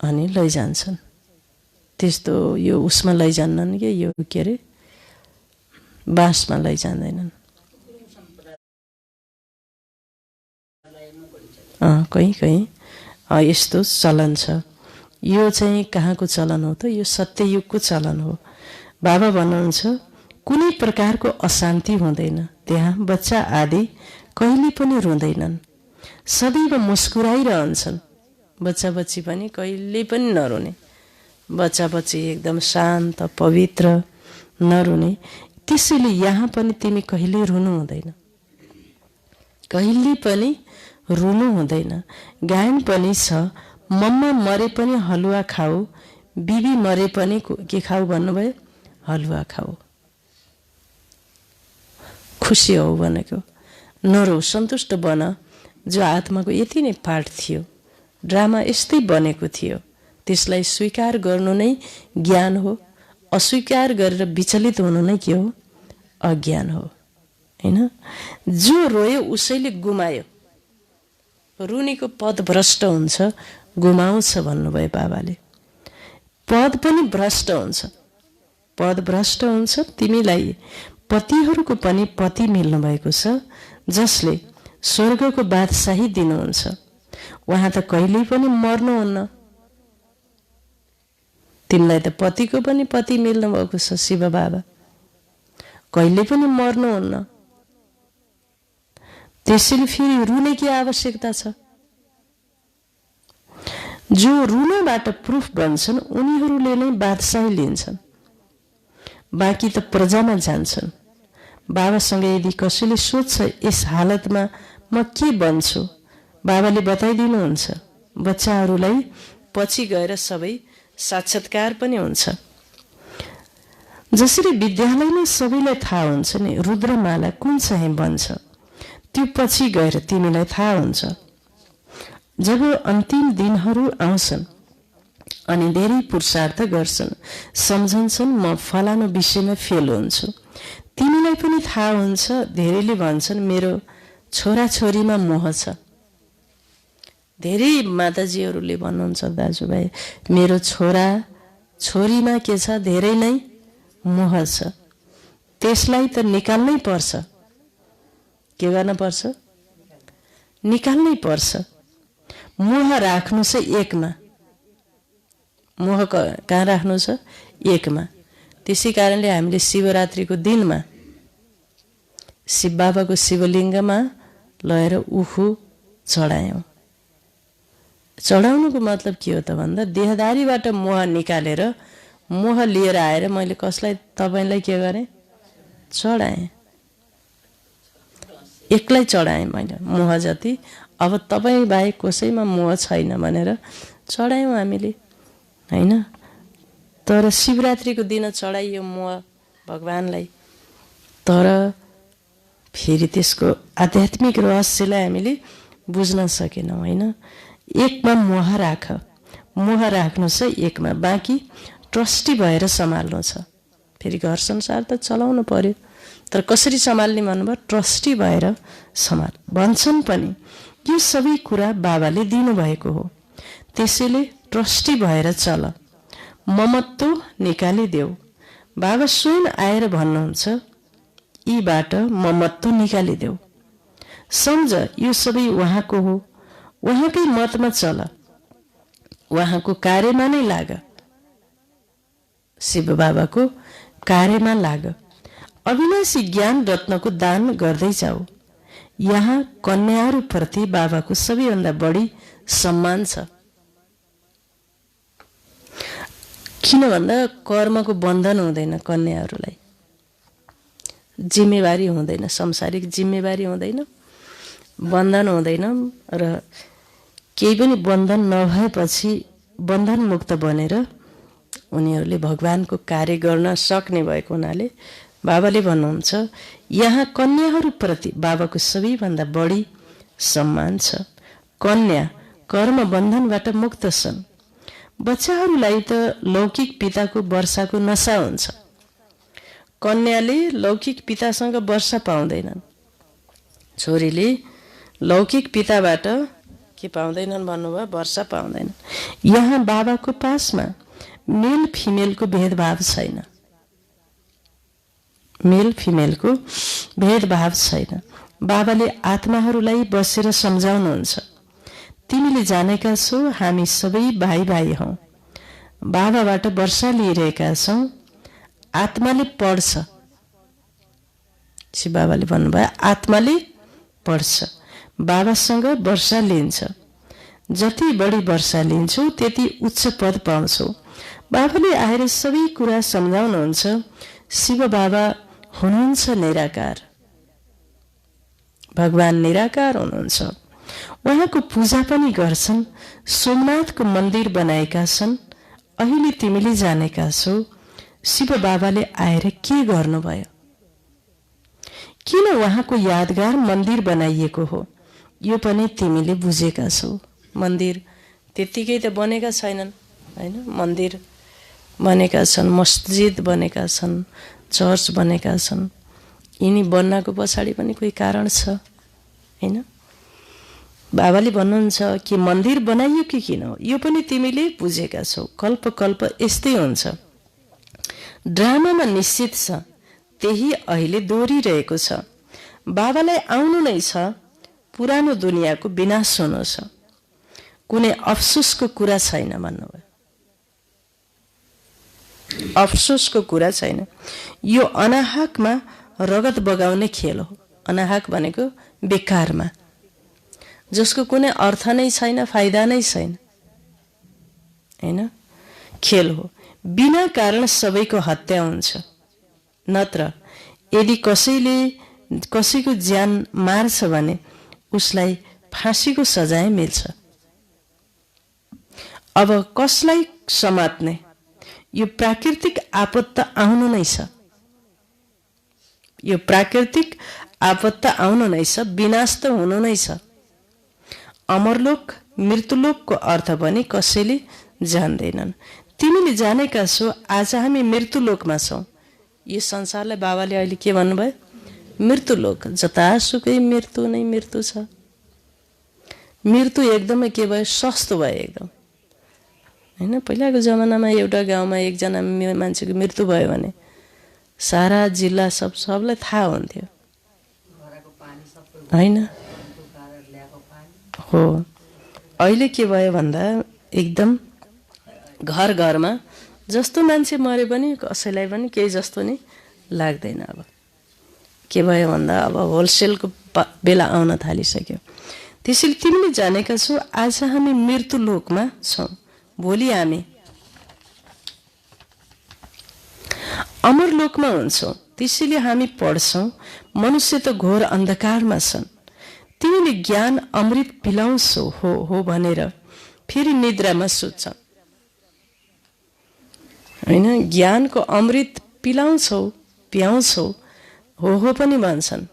अनि लैजान्छन्। त्यस्तो यो उसमा लैजान्नन् कि यो के अरे बाँसमा लैजाँदैनन्। कहीँ कहीँ यस्तो चलन छ। यो चाहिँ कहाँको चलन हो त? यो सत्ययुगको चलन हो। बाबा भन्नुहुन्छ, कुनै प्रकारको अशान्ति हुँदैन। त्यहाँ बच्चा आदि कहिले पनि रुँदैनन्, सदैव मुस्कुराइरहन्छन्। बच्चा बच्ची पनि कहिले पनि नरुने, बच्चा बच्ची एकदम शान्त पवित्र नरुने। त्यसैले यहाँ पनि तिमी कहिले रुनु हुँदैन, कहिले पनि रुनु हुँदैन। गायन पनि छ, मम्मा मरे पनि हलुवा खाऊ, बिबी मरे पनि के खाऊ भन्नुभयो, हलुवा खाऊ। खुसी हो भनेको, नरो, सन्तुष्ट बन। जो आत्माको यति नै पाठ थियो, ड्रामा यस्तै बनेको थियो, त्यसलाई स्वीकार गर्नु नै ज्ञान हो। अस्वीकार गरेर विचलित हुनु नै के हो? अज्ञान हो, हैन? जो रोयो उसैले गुमायो। रुनीको पद भ्रष्ट हुन्छ, गुमाउँछ भन्नुभयो बाबाले। पद पनि भ्रष्ट हुन्छ, पद भ्रष्ट हुन्छ। तिमीलाई पतिहरूको पनि पति मिल्नु भएको छ, जसले स्वर्गको बादशाही दिनुहुन्छ। उहाँ त कहिल्यै पनि मर्नुहुन्न। तिमीलाई त पतिको पनि पति मिल्नु भएको छ, शिव बाबा कहिले पनि मर्नुहुन्न। त्यसैले फेरि रुने के आवश्यकता छ? जो रुनबाट प्रुफ बन्छन् उनीहरूले नै बादशाही लिन्छन्, बाँकी त प्रजामा जान्छन्। बाबासँग यदि कसैले सोध्छ यस हालतमा म के बन्छु, बाबाले बताइदिनुहुन्छ। बच्चाहरूलाई पछि गएर सबै साक्षात्कार पनि हुन्छ। जसरी विद्यालयमा सबैलाई थाहा हुन्छ नि रुद्रमाला कुन चाहिँ बन्छ, त्यो पछि गएर तिमीलाई थाहा हुन्छ। जब अन्तिम दिनहरू आउँछन् अनि धेरै पुरुषार्थ गर्छन्, सम्झन्छन् म फलानु विषयमा फेल हुन्छु, तिमीलाई पनि थाहा हुन्छ। धेरैले भन्छन् मेरो छोराछोरीमा मोह छ। धेरै माताजीहरूले भन्नुहुन्छ दाजुभाइ मेरो छोरा छोरीमा के छ, धेरै नै मोह छ, त्यसलाई त निकाल्नै पर्छ। के गर्न पर्छ? निकाल्नै पर्छ। मोह राख्नु छ एकमा, मोह कहाँ राख्नु छ? एकमा। त्यसै कारणले हामीले शिवरात्रिको दिनमा शिव बाबाको शिवलिङ्गमा लगेर उखु चढायौँ। चढाउनुको मतलब के हो त भन्दा देहदारीबाट मोह निकालेर मोह लिएर आएर मैले कसलाई तपाईँलाई के गरेँ? चढाएँ। एक्लै चढाएँ मैले मोह जति। अब तपाईँ बाहेक कसैमा मोह छैन भनेर चढायौँ हामीले, होइन? तर शिवरात्रिको दिन चढाइयो मोह भगवानलाई। तर फेरि त्यसको आध्यात्मिक रहस्यलाई हामीले बुझ्न सकेनौँ, होइन? एकमा मोह राख, मोह राख्नु छ एकमा, बाँकी ट्रस्टी भएर सम्हाल्नु छ। फेरि घर संसार त चलाउनु पर्यो, तर कसरी सम्हाल्ने भन्नुभयो? ट्रस्टी भएर सम्हाल। भन्छन् पनि यो सबै कुरा बाबाले दिनुभएको हो, त्यसैले ट्रस्टी भएर चल, ममत्व निकालिदेऊ। बाबा स्वयं आएर भन्नुहुन्छ यीबाट ममत्व निकालिदेऊ। सम्झ यो सबै उहाँको हो, उहाँकै मतमा चल, उहाँको कार्यमा नै लाग, शिव बाबाको कार्यमा लाग। अविनाशी ज्ञान रत्नको दान गर्दै जाऊ। यहाँ कन्याहरूप्रति बाबाको सबैभन्दा बढी सम्मान छ। किन भन्दा कर्मको बन्धन हुँदैन, कन्याहरूलाई जिम्मेवारी हुँदैन, संसारिक जिम्मेवारी हुँदैन, बन्धन हुँदैन। र केही पनि बन्धन नभएपछि बन्धन मुक्त बनेर उनीहरूले भगवानको कार्य गर्न सक्ने भएको हुनाले बाबाले भन्नुहुन्छ यहाँ कन्याहरूप्रति बाबाको सबैभन्दा बढी सम्मान छ। कन्या कर्म बन्धनबाट मुक्त छन्। बच्चाहरूलाई त लौकिक पिताको वर्षाको नशा हुन्छ, कन्याले लौकिक पितासँग वर्षा पाउँदैनन्, छोरीले लौकिक पिताबाट के पाउँदैनन् भन्नुभयो? वर्षा पाउँदैनन्। यहाँ बाबाको पासमा मेल फिमेलको भेदभाव छैन, मेल फिमेलको भेदभाव छैन। बाबाले आत्माहरूलाई बसेर सम्झाउनुहुन्छ तिमीले जानेका छौ हामी सबै भाइ भाइ हौ, बाबाबाट वर्षा लिइरहेका छौँ। आत्माले पढ्छ, शिव बाबाले भन्नुभयो आत्माले पढ्छ, बाबासँग वर्षा लिन्छ। जति बढी वर्षा लिन्छौ त्यति उच्च पद पाउँछौ। बाबाले आएर सबै कुरा सम्झाउनुहुन्छ। शिव बाबा हुनुहुन्छ निराकार, भगवान निराकार हुनुहुन्छ। उहाँको पूजा पनि गर्छन्। सोमनाथको मन्दिर बनाएका छन्। अहिले तिमीले जानेका छौ शिव बाबाले आएर के गर्नुभयो, किन उहाँको यादगार मन्दिर बनाइएको हो, यो पनि तिमीले बुझेका छौ। मन्दिर त्यत्तिकै त बनेका छैनन्, होइन? मन्दिर बनेका छन्, मस्जिद बनेका छन्, चर्च बनेका छन्। यिनी बन्नको पछाडि पनि कोही कारण छ, होइन? बाबाले भन्नुहुन्छ कि मन्दिर बनाइयो कि किन, यो पनि तिमीले बुझेका छौ। कल्प कल्प यस्तै हुन्छ। ड्रामामा निश्चित छ, त्यही अहिले दोहोरिरहेको छ। बाबालाई आउनु नै छ, पुरानो दुनियाँको विनाश हुनु छ। कुनै अफसोसको कुरा छैन भन्नुभयो, अफसोसको कुरा छैन। यो अनाहकमा रगत बगाउने खेल हो। अनाहक भनेको बेकारमा, जसको कुनै अर्थ नै छैन, फाइदा नै छैन, हैन? खेल हो। बिना कारण सबैको हत्या हुन्छ। नत्र यदि कसैले कसैको ज्यान मार्छ भने उसलाई फाँसीको सजाय मिल्छ। अब कसलाई समात्ने? यो प्राकृतिक आपत त आउनु नै छ। यो प्राकृतिक आपत त आउनु नै छ, विनाश त हुनु नै छ। अमरलोक मृत्युलोकको अर्थ पनि कसैले जान्दैनन्। तिमीले जानेका छौ आज हामी मृत्युलोकमा छौँ। यो संसारलाई बाबाले अहिले के भन्नुभयो? मृत्युलोक। जतासुकै मृत्यु नै मृत्यु छ। मृत्यु एकदमै के भयो? सस्तो भयो एकदम, हैन? पहिलाको जमानामा एउटा गाउँमा एकजना मान्छेको मृत्यु भयो भने सारा जिल्ला सबलाई थाहा हुन्थ्यो, हैन? हो। अहिले के भयो भन्दा एकदम घर घरमा जस्तो मान्छे मरे पनि कसैलाई पनि केही जस्तो नि लाग्दैन। अब के भयो भन्दा अब होलसेलको बेला आउन थालिसक्यो। त्यसैले तिमीले जानेका छौ आज हामी मृत्युलोकमा छौँ, भोलि हामी अमरलोकमा हुन्छौँ। त्यसैले हामी पढ्छौँ मनुष्य त घोर अन्धकारमा छन्। तिमीले ज्ञान अमृत पिलाउँछौ हो भनेर फेरि निद्रामा सुत्छन्, हैन? ज्ञानको अमृत पिलाउँछौ पियाउँछौ हो पनि भन्छन्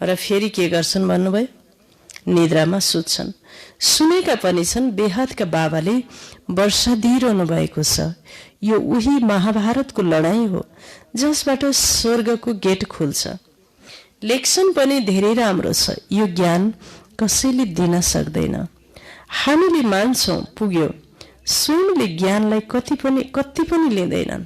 र फेरि के गर्छन् भन्नुभयो? निद्रामा सुत्छन्। सुनेका पनि छन् बेहदका बाबाले वर्षा दिइरहनु भएको छ। यो उही महाभारतको लडाईँ हो जसबाट स्वर्गको गेट खुल्छ। लेख्छन् पनि धेरै राम्रो छ। यो ज्ञान कसैले दिन सक्दैन। हामीले मान्छौँ पुग्यो, स्वयंले ज्ञानलाई कति पनि लिँदैनन्।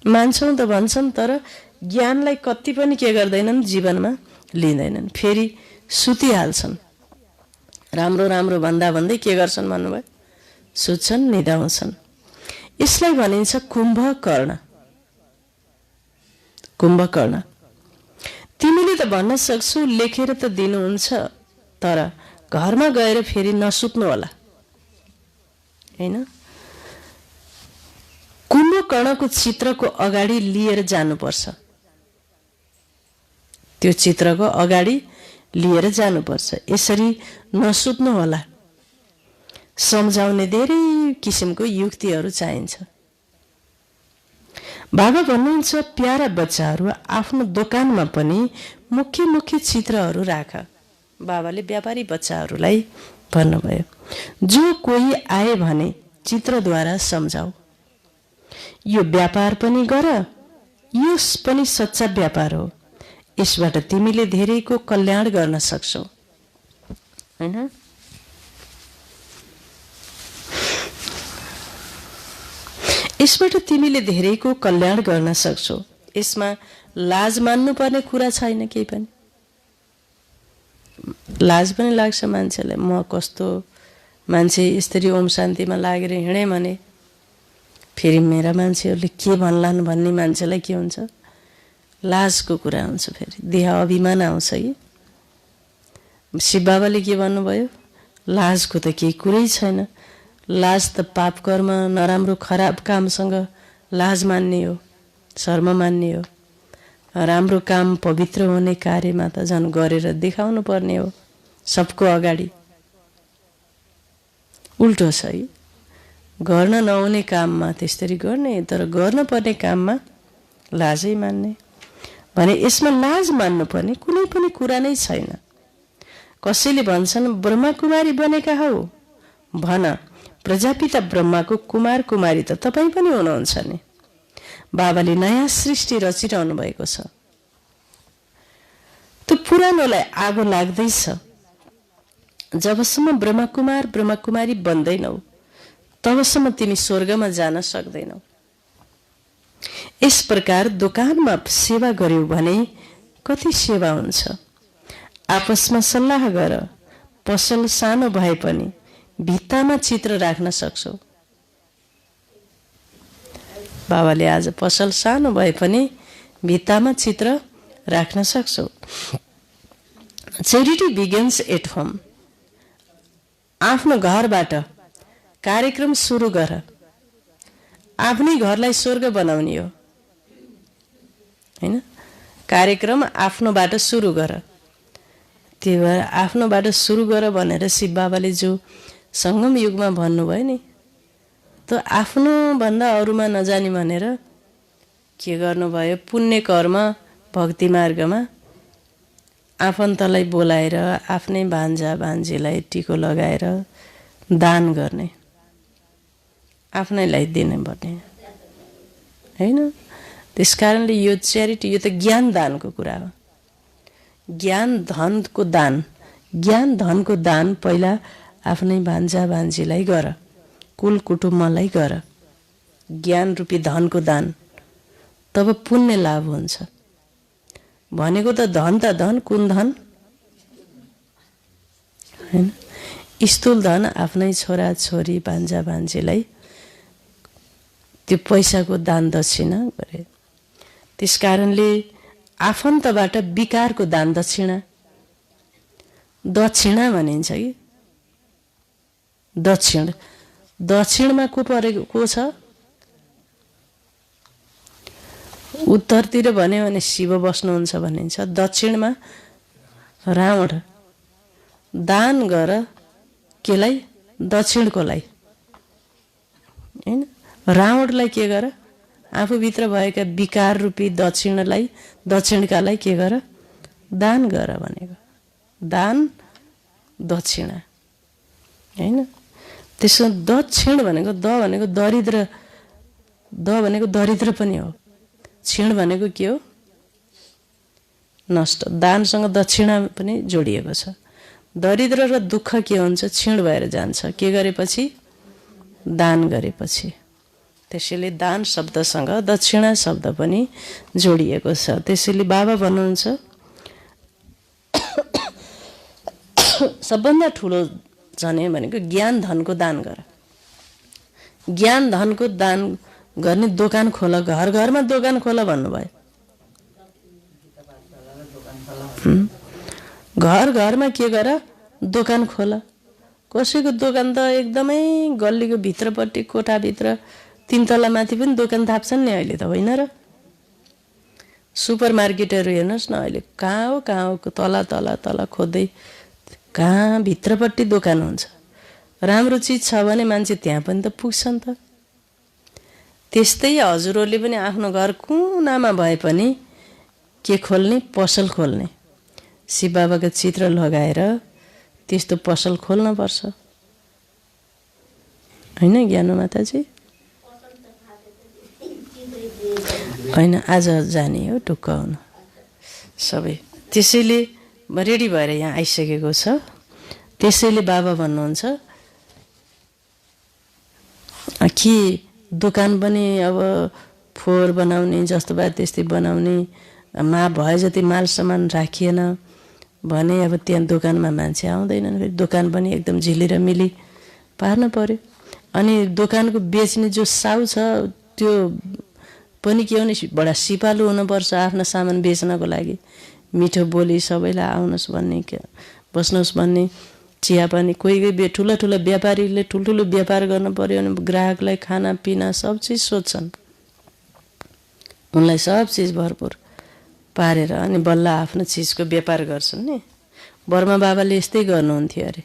मान्छौँ त भन्छन् तर ज्ञानलाई कति पनि के गर्दैनन्? जीवनमा लिँदैनन्। फेरि सुतिहाल्छन्। राम्रो राम्रो भन्दा भन्दै के गर्छन् भन्नुभयो? सुत्छन्, निदाउँछन्। यसलाई भनिन्छ कुम्भकर्ण। कुम्भकर्ण। तिमीले त भन्न सक्छौ लेखेर त दिनुहुन्छ, तर घरमा गएर फेरि नसुत्नु होला, हैन? कुम्भकर्णको चित्रको अगाडि लिएर जानुपर्छ। त्यो चित्रको अगाडि लिएर जानुपर्छ। यसरी नसुत्नु होला। सम्झाउने धेरै किसिमको युक्तिहरू चाहिन्छ। बाबा भन्नुहुन्छ प्यारा बच्चाहरू आफ्नो दोकानमा पनि मुख्य मुख्य चित्रहरू राख। बाबाले व्यापारी बच्चाहरूलाई भन्नुभयो जो कोही आए भने चित्रद्वारा सम्झाऊ। यो व्यापार पनि गर, यो पनि सच्चा व्यापार हो। यसबाट तिमीले धेरैको कल्याण गर्न सक्छौ, हैन? यसबाट तिमीले धेरैको कल्याण गर्न सक्छौ। यसमा लाज मान्नुपर्ने कुरा छैन केही पनि। लाज पनि लाग्छ मान्छेलाई, म कस्तो मान्छे यसरी ओम शान्तिमा लागेर हिँडेँ भने फेरि मेरा मान्छेहरूले के भन्लान् भन्ने मान्छेलाई के हुन्छ? लाजको कुरा हुन्छ। फेरि देह अभिमान आउँछ कि। शिव बाबाले के भन्नुभयो? लाजको त केही कुरै छैन। लाज त पाप कर्म नराम्रो खराब कामसँग लाज मान्ने हो, शर्म मान्ने हो। राम्रो काम पवित्र हुने कार्यमा त झन् गरेर देखाउनु पर्ने हो सबको अगाडि। उल्टो छ है। गर्न नहुने काममा त्यसरी गर्ने, तर गर्नुपर्ने काममा लाजै मान्ने भने यसमा लाज मान्नुपर्ने कुनै पनि कुरा नै छैन। कसैले भन्छन् ब्रह्माकुमारी बनेका हौ, भन प्रजापिता ब्रह्माको कुमार कुमारी त तपाईँ पनि हुनुहुन्छ नि। बाबाले नयाँ सृष्टि रचिरहनु भएको छ। त्यो पुरानोलाई आगो लाग्दैछ। जबसम्म ब्रह्मकुमार ब्रह्मकुमारी बन्दैनौ तबसम्म तिमी स्वर्गमा जान सक्दैनौ। यस प्रकार दोकानमा सेवा गर्यौ भने कति सेवा हुन्छ। आपसमा सल्लाह गर। पसल सानो भए पनि भित्तामा चित्र राख्न सक्छौ। बाबाले आज पसल सानो भए पनि भित्तामा चित्र राख्न सक्छौ। Charity begins at home. आफ्नो घरबाट कार्यक्रम सुरु गर। आफ्नै घरलाई स्वर्ग बनाउने हो हैन। कार्यक्रम आफ्नोबाट सुरु गर। त्यही भएर आफ्नोबाट सुरु गर भनेर शिव बाबाले जो सङ्गम युगमा भन्नुभयो नि, त आफ्नो भन्दा अरूमा नजाने भनेर के गर्नुभयो, पुण्य कर्म भक्ति मार्गमा आफन्तलाई बोलाएर आफ्नै भान्जा भान्जीलाई टिको लगाएर दान गर्ने, आफ्नैलाई दिने भन्ने हैन। त्यस कारणले यो च्यारिटी, यो त ज्ञान दानको कुरा हो। ज्ञान धनको दान, ज्ञान धनको दान पहिला आफ्नै भान्जा भान्जीलाई गर, कुल कुटुम्बलाई गर, ज्ञान रूपी धनको दान, तब पुण्य लाभ हुन्छ। भनेको त धन कुन धन हैन, स्थूल धन आफ्नै छोरा छोरी भान्जा भान्जीलाई त्यो पैसाको दान दक्षिणा गरे। त्यस कारणले आफन्तबाट विकारको दान दक्षिणा, दक्षिणा भनिन्छ कि दक्षिण, दक्षिणमा को परेको छ? उत्तरतिर भन्यो भने शिव बस्नुहुन्छ भनिन्छ, दक्षिणमा रावण। दान गर केलाई? दक्षिणकोलाई हैन। रावणलाई के गर? आफूभित्र भएका विकार रूपी दक्षिणलाई, दक्षिणकालाई के गर? दान गर भनेको। दान दक्षिणा हैन। त्यसो दक्षिण भनेको द भनेको दरिद्र, द भनेको दरिद्र पनि हो, क्षीण भनेको के हो? नष्ट। दानसँग दक्षिणा पनि जोडिएको छ। दरिद्र र दुःख के हुन्छ? क्षीण भएर जान्छ के गरेपछि? दान गरेपछि। त्यसैले दान शब्दसँग दक्षिणा शब्द पनि जोडिएको छ। त्यसैले बाबा भन्नुहुन्छ सबभन्दा ठुलो झनै भनेको ज्ञान धनको दान गर। ज्ञान धनको दान गर्ने दोकान खोल, घर घरमा दोकान खोल भन्नुभयो। घर घरमा के गर? दोकान खोल। कसैको दोकान त एकदमै गल्लीको भित्रपट्टि कोठाभित्र 3 तला माथि पनि दोकान थाप्छन् नि अहिले त, होइन र? सुपर मार्केटहरू हेर्नुहोस् न अहिले कहाँ हो तला तला तला खोज्दै कहाँ भित्रपट्टि दोकान हुन्छ। राम्रो चिज छ भने मान्छे त्यहाँ पनि त पुग्छन् त। त्यस्तै हजुरहरूले पनि आफ्नो घर कुनामा भए पनि के खोल्ने? पसल खोल्ने। शिव बाबाको चित्र लगाएर त्यस्तो पसल खोल्न पर्छ होइन ज्ञानु माताजी? होइन आज जाने हो ढुक्क हुनु सबै। त्यसैले रेडी भएर यहाँ आइसकेको छ। त्यसैले बाबा भन्नुहुन्छ कि दोकान पनि अब फोहोर बनाउने जस्तो भए त्यस्तै बनाउने, भए जति माल सामान राखिएन भने अब त्यहाँ दोकानमा मान्छे आउँदैनन्। फेरि दोकान पनि एकदम झिलेर मिली पार्न पर्यो। अनि दोकानको बेच्ने जो साउ छ त्यो पनि के भने बडा सिपालु हुनुपर्छ आफ्नो सामान बेच्नको लागि। मिठो बोली सबैलाई आउनुहोस् भन्ने, बस्नुहोस् भन्ने, चिया पानी कोही ठुला ठुला व्यापारीले ठुल्ठुलो व्यापार गर्न पर्यो भने ग्राहकलाई खाना पिना सब चिज सोध्छन्, उनलाई सब चिज भरपुर पारेर अनि बल्ल आफ्नो चिजको व्यापार गर्छन् नि। बर्मा बाबाले यस्तै गर्नुहुन्थ्यो अरे।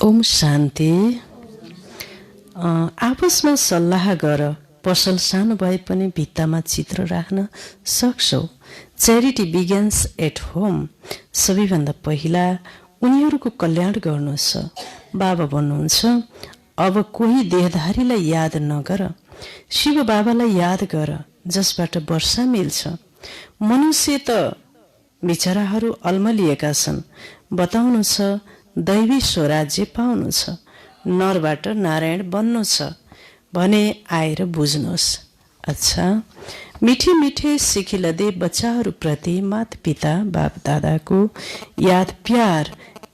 ओम शान्ति। आपसमा सल्लाह गर। पसल सानो भए पनि भित्तामा चित्र राख्न सक्छौ। Charity begins at home. सबैभन्दा पहिला उनीहरूको कल्याण गर्नुहोस्। बाबा भन्नुहुन्छ अब कोही देहधारीलाई याद नगर, शिव बाबालाई याद गर जसबाट वर्षा मिल्छ। मनुष्य त बिचराहरू अल्मलिएका छन्। बताउनु छ दैवी स्वराज्य पाउनु छ, नरबाट नारायण बन्नु छ भने आएर बुझ्नुहोस्। अच्छा, मिठे मिठे सिखिलदे बच्चाहरूप्रति माता पिता बाप दादाको याद प्यार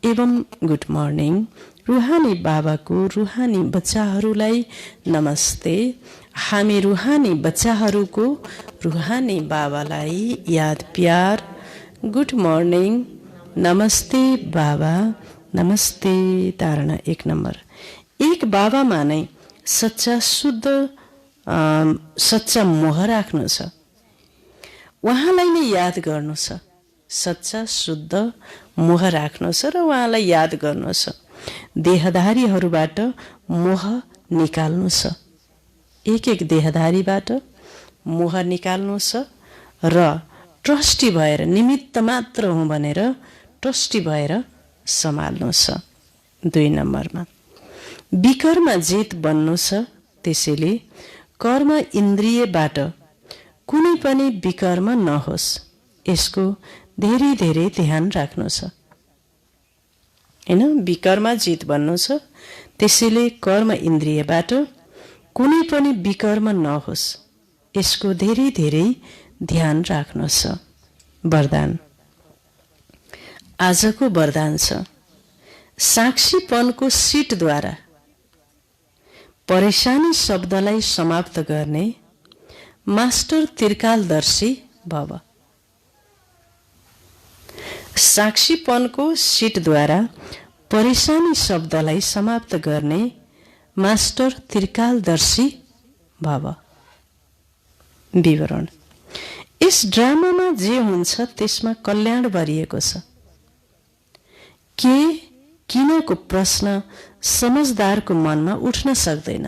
एवं गुड मर्निङ। रुहानी बाबाको रुहानी बच्चाहरूलाई नमस्ते। हामी रुहानी बच्चाहरूको रुहानी बाबालाई याद प्यार गुड मर्निङ। नमस्ते बाबा, नमस्ते। धारणा 1 नम्बर। एक बाबामा नै सच्चा शुद्ध सच्चा मोह राख्नु छ। उहाँलाई नै याद गर्नु छ। सच्चा शुद्ध मोह राख्नु छ र उहाँलाई याद गर्नु छ। देहधारीहरूबाट मोह निकाल्नु छ। एक देहधारीबाट मोह निकाल्नु छ र ट्रस्टी भएर निमित्त मात्र हुँ भनेर ट्रस्टी भएर सम्हाल्नु छ। 2 नम्बरमा विकर्म जित बन्नु छ। त्यसैले कर्म इन्द्रियबाट कुनै पनि विकर्म नहोस्, यसको धेरै धेरै ध्यान राख्नु छ। हैन, विकर्म जित बन्नु छ। त्यसैले कर्म इन्द्रियबाट कुनै पनि विकर्म नहोस्, यसको धेरै धेरै ध्यान राख्नु छ। वरदान। आजको वरदान छ साक्षीपनको सिटद्वारा परेशानी शब्दलाई समाप्त गर्ने मास्टर त्रिकालदर्शी भव। साक्षीपनको सिटद्वारा परेशानी शब्दलाई समाप्त गर्ने मास्टर त्रिकालदर्शी भव। विवरण। यस ड्रामामा जे हुन्छ त्यसमा कल्याण भरिएको छ। के किनको प्रश्न समझदारको मनमा उठ्न सक्दैन।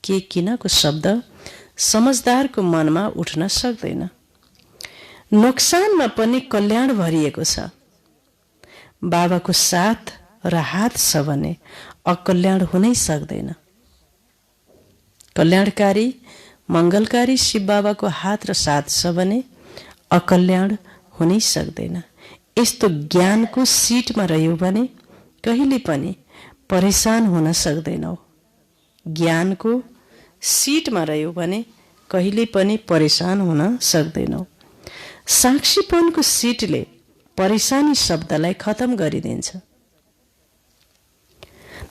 के किनको शब्द समझदारको मनमा उठ्न सक्दैन। नोक्सानमा पनि कल्याण भरिएको छ। बाबाको साथ र हात छ भने अकल्याण हुनै सक्दैन। कल्याणकारी मङ्गलकारी शिव बाबाको हात र साथ छ भने अकल्याण हुनै सक्दैन। यस्तो ज्ञानको सिटमा रह्यो भने कहिले पनि परेशान हुन सक्दैनौ। ज्ञानको सिटमा रह्यो भने कहिले पनि परेशान हुन सक्दैनौ। साक्षीपनको सिटले परेशानी शब्दलाई खतम गरिदिन्छ।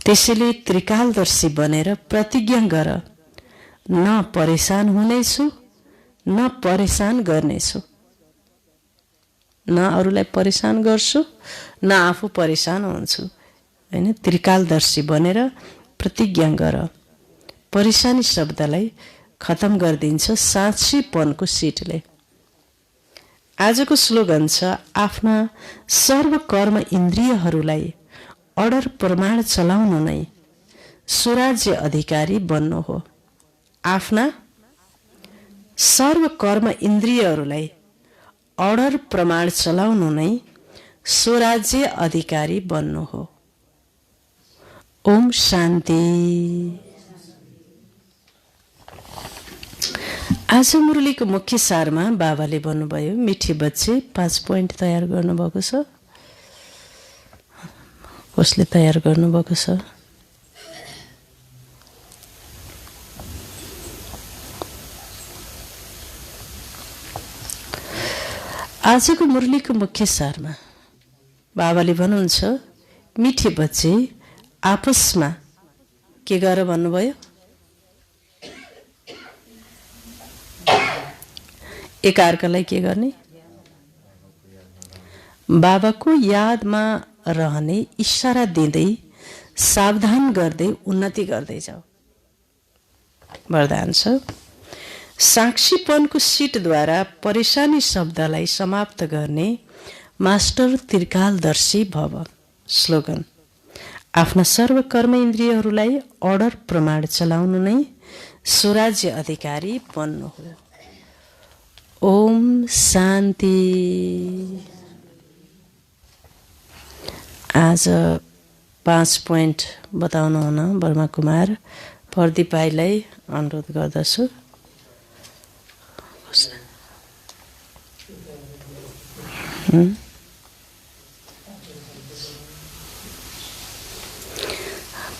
त्यसैले त्रिकालदर्शी बनेर प्रतिज्ञा गर, न परेशान हुनेछु न परेशान गर्नेछु। न अरूलाई परेशान गर्छु न आफू परेशान हुन्छु। हैन, त्रिकालदर्शी बनेर प्रतिज्ञा गर। परेशानी शब्दलाई खतम गरिदिन्छ साक्षीपनको सिटले। आजको स्लोगन छ आफ्ना सर्व कर्म इन्द्रियहरूलाई अडर प्रमाण चलाउनु नै स्वराज्य अधिकारी बन्नु हो। आफ्ना सर्व कर्म इन्द्रियहरूलाई अडर प्रमाण चलाउनु नै स्वराज्य अधिकारी बन्नु हो। ओम शान्ति। आज मुरलीको मुख्य सारमा बाबाले भन्नुभयो मिठी बच्चे 5 पोइन्ट तयार गर्नुभएको छ। कसले तयार गर्नुभएको छ? आजको मुरलीको मुख्य सारमा बाबाले भन्नुहुन्छ मिठी बच्चे आपसमा के गर भन्नुभयो? एकअर्कालाई के गर्ने? बाबाको यादमा रहने इशारा दिँदै सावधान गर्दै उन्नति गर्दै जाऊ। वरदान छ साक्षीपनको सिटद्वारा परेशानी शब्दलाई समाप्त गर्ने मास्टर त्रिकालदर्शी भव। स्लोगन। आफ्ना सर्व कर्म इन्द्रियहरूलाई अर्डर प्रमाण चलाउनु नै स्वराज्य अधिकारी बन्नु हो। ओम शान्ति। आज 5 पोइन्ट बताउनु हुन वर्मा कुमार प्रदीप भाइलाई अनुरोध गर्दछु।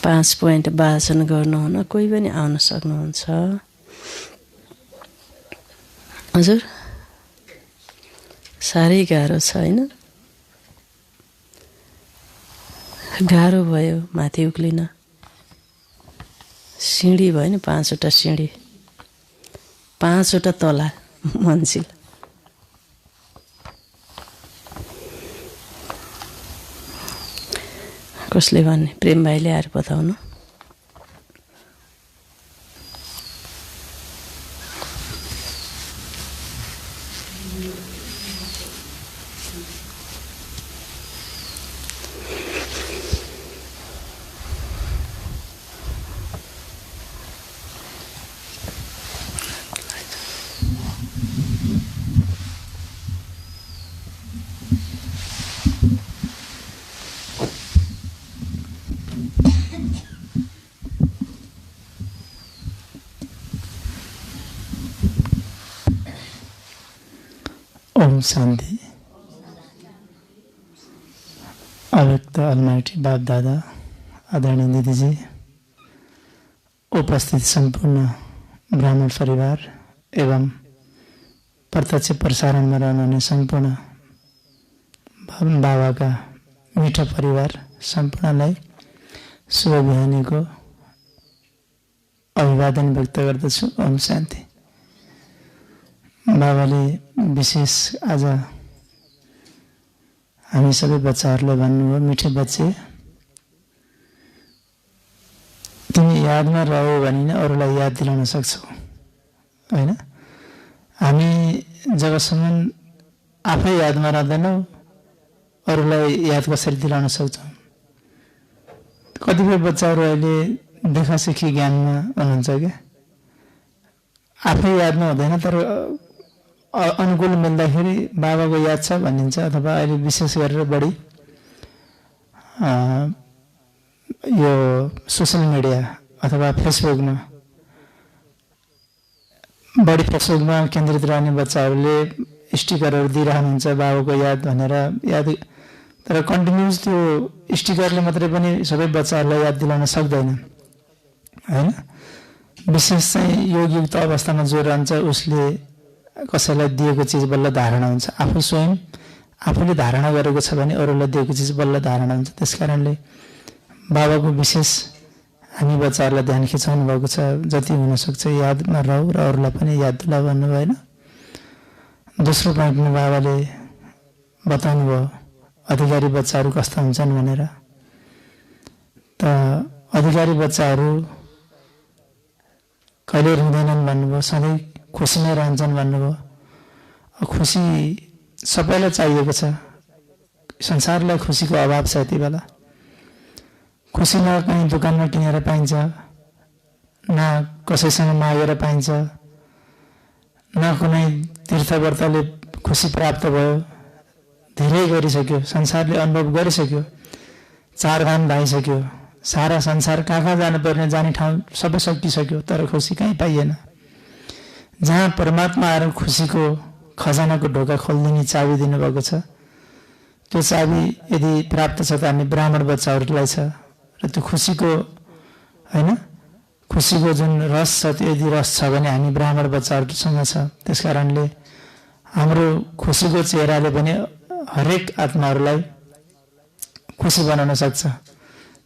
5 पोइन्ट वाचन गर्नुहुन कोही पनि आउन सक्नुहुन्छ। हजुर साह्रै गाह्रो छ हैन? गाह्रो भयो माथि उक्लिन। सिँढी भयो नि 5वटा सिँढी, 5वटा तला मन्सिल। कसले भन्ने? प्रेम भाइले आएर बताउनु। ओम शान्ति। अव्यक्त अलमाइटी बाप दादा, आदरणीय दिदीजी, उपस्थित सम्पूर्ण ब्राह्मण परिवार एवं प्रत्यक्ष प्रसारणमा रहनुहुने सम्पूर्ण बाबाका मिठो परिवार सम्पूर्णलाई शुभ बिहानीको अभिवादन व्यक्त गर्दछु। ओम शान्ति। बाबाले विशेष आज हामी सबै बच्चाहरूलाई भन्नुभयो, मिठो बच्चे तिमी यादमा रह्यो भने नै अरूलाई याद दिलाउन सक्छौ, होइन? हामी जबसम्म आफै यादमा रहँदैनौँ अरूलाई याद कसरी दिलाउन सक्छौँ? कतिपय बच्चाहरू अहिले देखासेखी ज्ञानमा हुनुहुन्छ क्या, आफै यादमा हुँदैन तर अनुकूल मिल्दाखेरि बाबाको याद छ भनिन्छ। अथवा अहिले विशेष गरेर बढी यो सोसल मिडिया अथवा फेसबुकमा केन्द्रित रहने बच्चाहरूले स्टिकरहरू दिइरहनुहुन्छ बाबाको याद भनेर। याद तर कन्टिन्युस त्यो स्टिकरले मात्रै पनि सबै बच्चाहरूलाई याद दिलाउन सक्दैन, होइन? विशेष चाहिँ योगयुक्त अवस्थामा जो रहन्छ उसले कसैलाई दिएको चिज बल्ल धारणा हुन्छ। आफू स्वयं आफूले धारणा गरेको छ भने अरूलाई दिएको चिज बल्ल धारणा हुन्छ। त्यस कारणले बाबाको विशेष हामी बच्चाहरूलाई ध्यान खिचाउनु भएको छ, जति हुनसक्छ यादमा रहौ र अरूलाई पनि याद दिलाऊ भन्नु भएन। दोस्रो पोइन्टमा बाबाले बताउनु भयो अधिकारी बच्चाहरू कस्ता हुन्छन् भनेर। त अधिकारी बच्चाहरू कहिले रुँदैनन् भन्नुभयो, सधैँ खुसी नै रहन्छन् भन्नुभयो। खुसी सबैलाई चाहिएको छ, संसारलाई खुसीको अभाव छ। यति बेला खुसी न कहीँ दोकानमा किनेर पाइन्छ, न कसैसँग मागेर पाइन्छ, न कुनै तीर्थव्रतले खुसी प्राप्त भयो। धेरै गरिसक्यो, संसारले अनुभव गरिसक्यो, 4 धाम धाइसक्यो, सारा संसार कहाँ जानुपर्ने जाने ठाउँ सबै सकिसक्यो, तर खुसी कहीँ पाइएन। जहाँ परमात्मा आएर खुसीको खजानाको ढोका खोलिदिने चाबी दिनुभएको छ, त्यो चाबी यदि प्राप्त छ त हामी ब्राह्मण बच्चाहरूलाई छ। र त्यो खुसीको, होइन, खुसीको जुन रस छ त्यो यदि रस छ भने हामी ब्राह्मण बच्चाहरूसँग छ। त्यस कारणले हाम्रो खुसीको चेहराले पनि हरेक आत्माहरूलाई खुसी बनाउन सक्छ।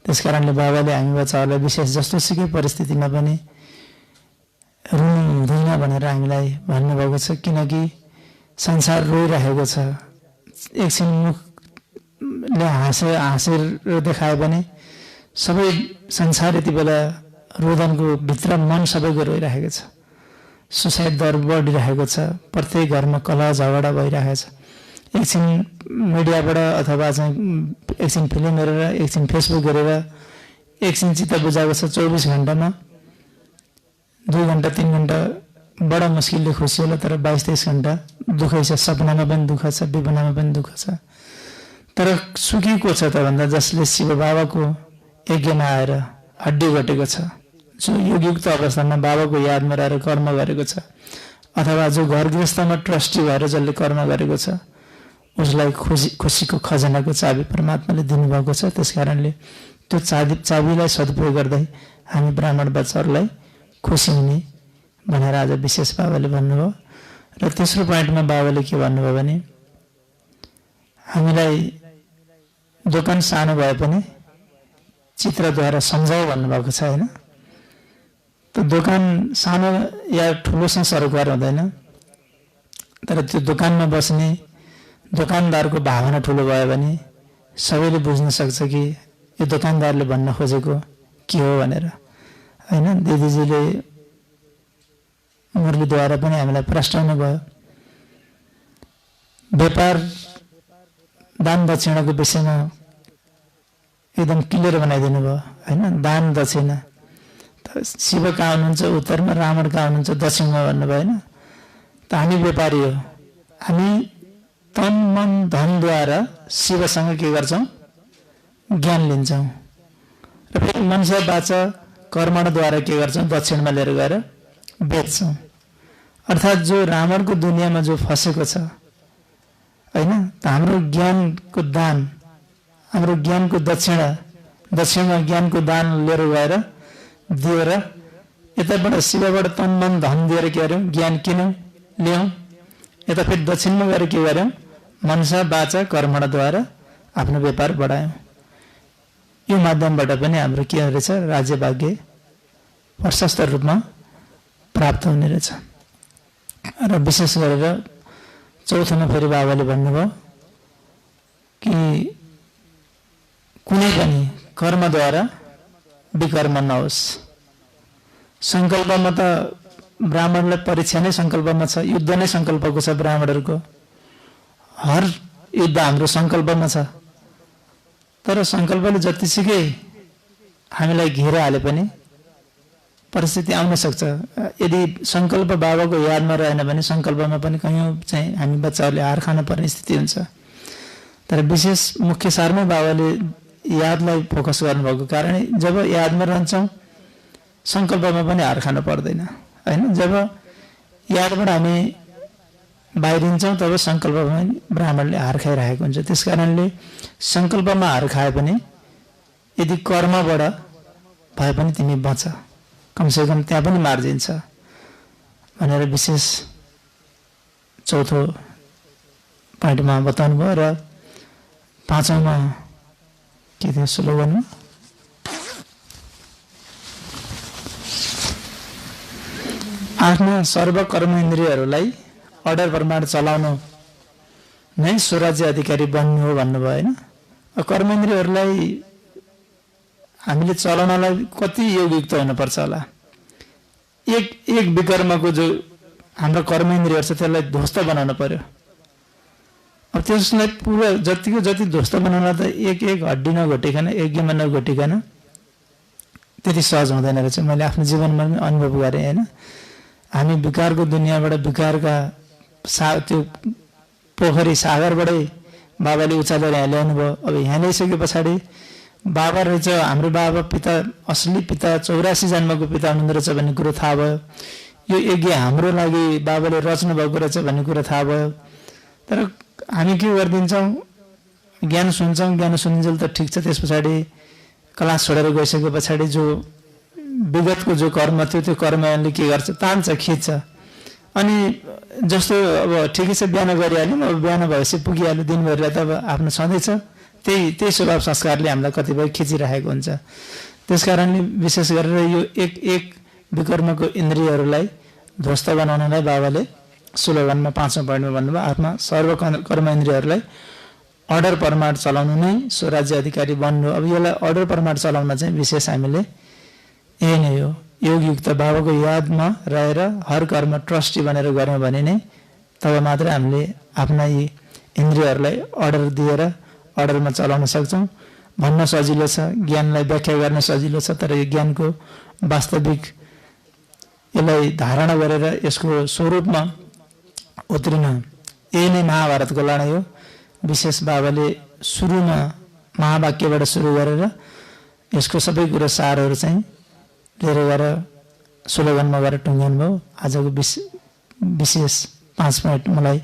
त्यस कारणले बाबाले हामी बच्चाहरूलाई विशेष जस्तो सुकै परिस्थितिमा पनि रुनु हुँदैन भनेर हामीलाई भन्नुभएको छ। किनकि संसार रोइरहेको छ, एकछिन मुखले हाँसेर देखायो भने सबै संसार यति बेला रोदनको भित्र मन सबैको रोइरहेको छ। सुसाइड दर बढिरहेको छ, प्रत्येक घरमा कलह झगडा भइरहेको छ। एकछिन मिडियाबाट अथवा चाहिँ एकछिन फिल्म हेरेर, एकछिन फेसबुक हेरेर एकछिन चित्त बुझाएको छ। 24 घण्टामा 2 घण्टा 3 घण्टा बडा मुस्किलले खुसी होला, तर 22-23 घण्टा दुःखै छ। सपनामा पनि दुःख छ, विपनामा पनि दुःख छ। तर सुखी को छ त भन्दा जसले शिव बाबाको यज्ञमा आएर हड्डी घटेको छ, जो योगयुक्त अवस्थामा बाबाको यादमा रहेर कर्म गरेको छ, अथवा जो घर गृहस्थमा ट्रस्टी भएर जसले कर्म गरेको छ, उसलाई खुसीको खजानाको चाबी परमात्माले दिनुभएको छ। त्यस कारणले त्यो चाबीलाई सदुपयोग गर्दै हामी ब्राह्मण बच्चाहरूलाई खुसी हुने भनेर आज विशेष बाबाले भन्नुभयो। र तेस्रो पोइन्टमा बाबाले के भन्नुभयो भने हामीलाई दोकान सानो भए पनि चित्रद्वारा सम्झाऊ भन्नुभएको छ होइन। त दोकान सानो या ठुलोसँग सरोकार हुँदैन, तर त्यो दोकानमा बस्ने दोकानदारको भावना ठुलो भयो भने सबैले बुझ्न सक्छ कि यो दोकानदारले भन्न खोजेको के हो भनेर होइन। दिदीजीले मुरलीद्वारा पनि हामीलाई प्रस्ताउनु भयो। व्यापार दान दक्षिणाको विषयमा एकदम क्लियर बनाइदिनु भयो होइन। दान दक्षिणा त शिव कहाँ हुनुहुन्छ उत्तरमा, रावण कहाँ हुनुहुन्छ दक्षिणमा भन्नुभयो होइन। त हामी व्यापारी हो, हामी तन मन धनद्वारा शिवसँग के गर्छौँ ज्ञान लिन्छौँ र फेरि मनुष्य बाचा कर्मणद्वारा के गर्छौँ दक्षिणमा लिएर गएर बेच्छौँ। अर्थात् जो रावणको दुनियाँमा जो फसेको छ होइन, त हाम्रो ज्ञानको दान, हाम्रो ज्ञानको दक्षिणमा ज्ञानको दान लिएर गएर दिएर यताबाट शिवबाट तन मन धन दिएर के गर्यौँ ज्ञान किन्यौँ ल्याउँ, यता फेरि दक्षिणमा गएर के गर्यौँ मनसा बाचा कर्मणद्वारा आफ्नो व्यापार बढायौँ। यो माध्यमबाट पनि हाम्रो के रहेछ राज्य भाग्य प्रशस्त रूपमा प्राप्त हुने रहेछ। र विशेष गरेर चौथोमा फेरि बाबाले भन्नुभयो कि कुनै पनि कर्मद्वारा विकर्म नहोस्। सङ्कल्पमा त ब्राह्मणलाई परीक्षा नै सङ्कल्पमा छ, युद्ध नै सङ्कल्पको छ ब्राह्मणहरूको। हर युद्ध हाम्रो सङ्कल्पमा छ, तर सङ्कल्पले जतिसुकै हामीलाई घेरिहाले पनि परिस्थिति आउन सक्छ। यदि सङ्कल्प बाबाको यादमा रहेन भने सङ्कल्पमा पनि कहीँ चाहिँ हामी बच्चाहरूले हार खान पर्ने स्थिति हुन्छ। तर विशेष मुख्य सारमै बाबाले यादलाई फोकस गर्नुभएको कारण जब यादमा रहन्छौँ सङ्कल्पमा पनि हार खानु पर्दैन होइन। जब यादबाट हामी बाहिरिन्छौँ तब सङ्कल्पमा ब्राह्मणले हार खाइरहेको हुन्छ। त्यस कारणले सङ्कल्पमा हार खाए पनि यदि कर्मबाट भए पनि तिमी बच, कमसेकम त्यहाँ पनि मार्जिन छ भनेर विशेष चौथो पोइन्टमा बताउनु भयो। र पाँचौँमा के थियो स्लोगनमा आफ्ना सर्व कर्म इन्द्रियहरूलाई अर्डर प्रमाण चलाउनु नै स्वराज्य अधिकारी बन्नु हो भन्नुभयो होइन। कर्म इन्द्रियहरूलाई हामीले चलाउनलाई कति योगयुक्त हुनुपर्छ होला। एक विकर्मको जो हाम्रो कर्म इन्द्रियहरू छ त्यसलाई ध्वस्त बनाउनु पर्यो। अब त्यसलाई पुरा जति ध्वस्त बनाउन त एक हड्डी नघोटिकन यज्ञमा नघोटिकन त्यति सहज हुँदैन रहेछ। मैले आफ्नो जीवनमा पनि अनुभव गरेँ होइन। हामी विकारको दुनियाँबाट विकारका त्यो पोखरी सागरबाटै बाबाले उचालेर यहाँ ल्याउनु भयो। अब यहाँ ल्याइसके पछाडि बाबा रहेछ, हाम्रो बाबा पिता असली पिता 84 जन्मको पिता हुनुहुँदो रहेछ भन्ने कुरो थाहा भयो। यो यज्ञ हाम्रो लागि बाबाले रच्नु भएको रहेछ भन्ने कुरो थाहा भयो। तर हामी के गरिदिन्छौँ, ज्ञान सुन्छौँ, ज्ञान सुनिन्जेल त ठिक छ, त्यस पछाडि क्लास छोडेर गइसके पछाडि जो विगतको जो कर्म थियो त्यो कर्मले के गर्छ तान्छ खिच्छ। अनि जस्तो अब ठिकै छ बिहान गरिहाल्यौँ, अब बिहान भएपछि पुगिहाल्यो, दिनभरि त अब आफ्नो छँदैछ, त्यही स्वभाव संस्कारले हामीलाई कतिपय खिचिरहेको हुन्छ। त्यस कारणले विशेष गरेर यो एक विकर्मको इन्द्रियहरूलाई ध्वस्त बनाउनलाई बाबाले स्लोगनमा पाँचौँ पोइन्टमा भन्नुभयो आफ्ना सर्व कर्म इन्द्रियहरूलाई अर्डर प्रमाण चलाउनु नै स्वराज्य अधिकारी बन्नु। अब यसलाई अर्डर प्रमाण चलाउन चाहिँ विशेष हामीले यही नै हो, योगयुक्त बाबाको यादमा रहेर हर कर्म ट्रस्टी बनेर गऱ्यौँ भने नै तब मात्र हामीले आफ्ना यी इन्द्रियहरूलाई अर्डर दिएर अर्डरमा चलाउन सक्छौँ। भन्न सजिलो छ, ज्ञानलाई व्याख्या गर्न सजिलो छ, तर यो ज्ञानको वास्तविक यसलाई धारणा गरेर यसको स्वरूपमा उत्रिन यही नै महाभारतको लडाइँ हो। विशेष बाबाले सुरुमा महावाक्यबाट सुरु गरेर यसको सबै कुरो सारहरू चाहिँ लिएर गएर स्लोगनमा गएर टुङ्ग्याउनु भयो। आजको विशेष 5 मिनट मलाई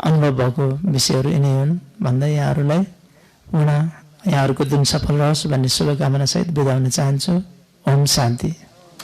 अनुभव भएको विषयहरू यिनै हुन् भन्दै यहाँहरूलाई पुनः यहाँहरूको दिन सफल रहोस् भन्ने शुभकामना सहित बिदा हुन चाहन्छु। ओम शान्ति।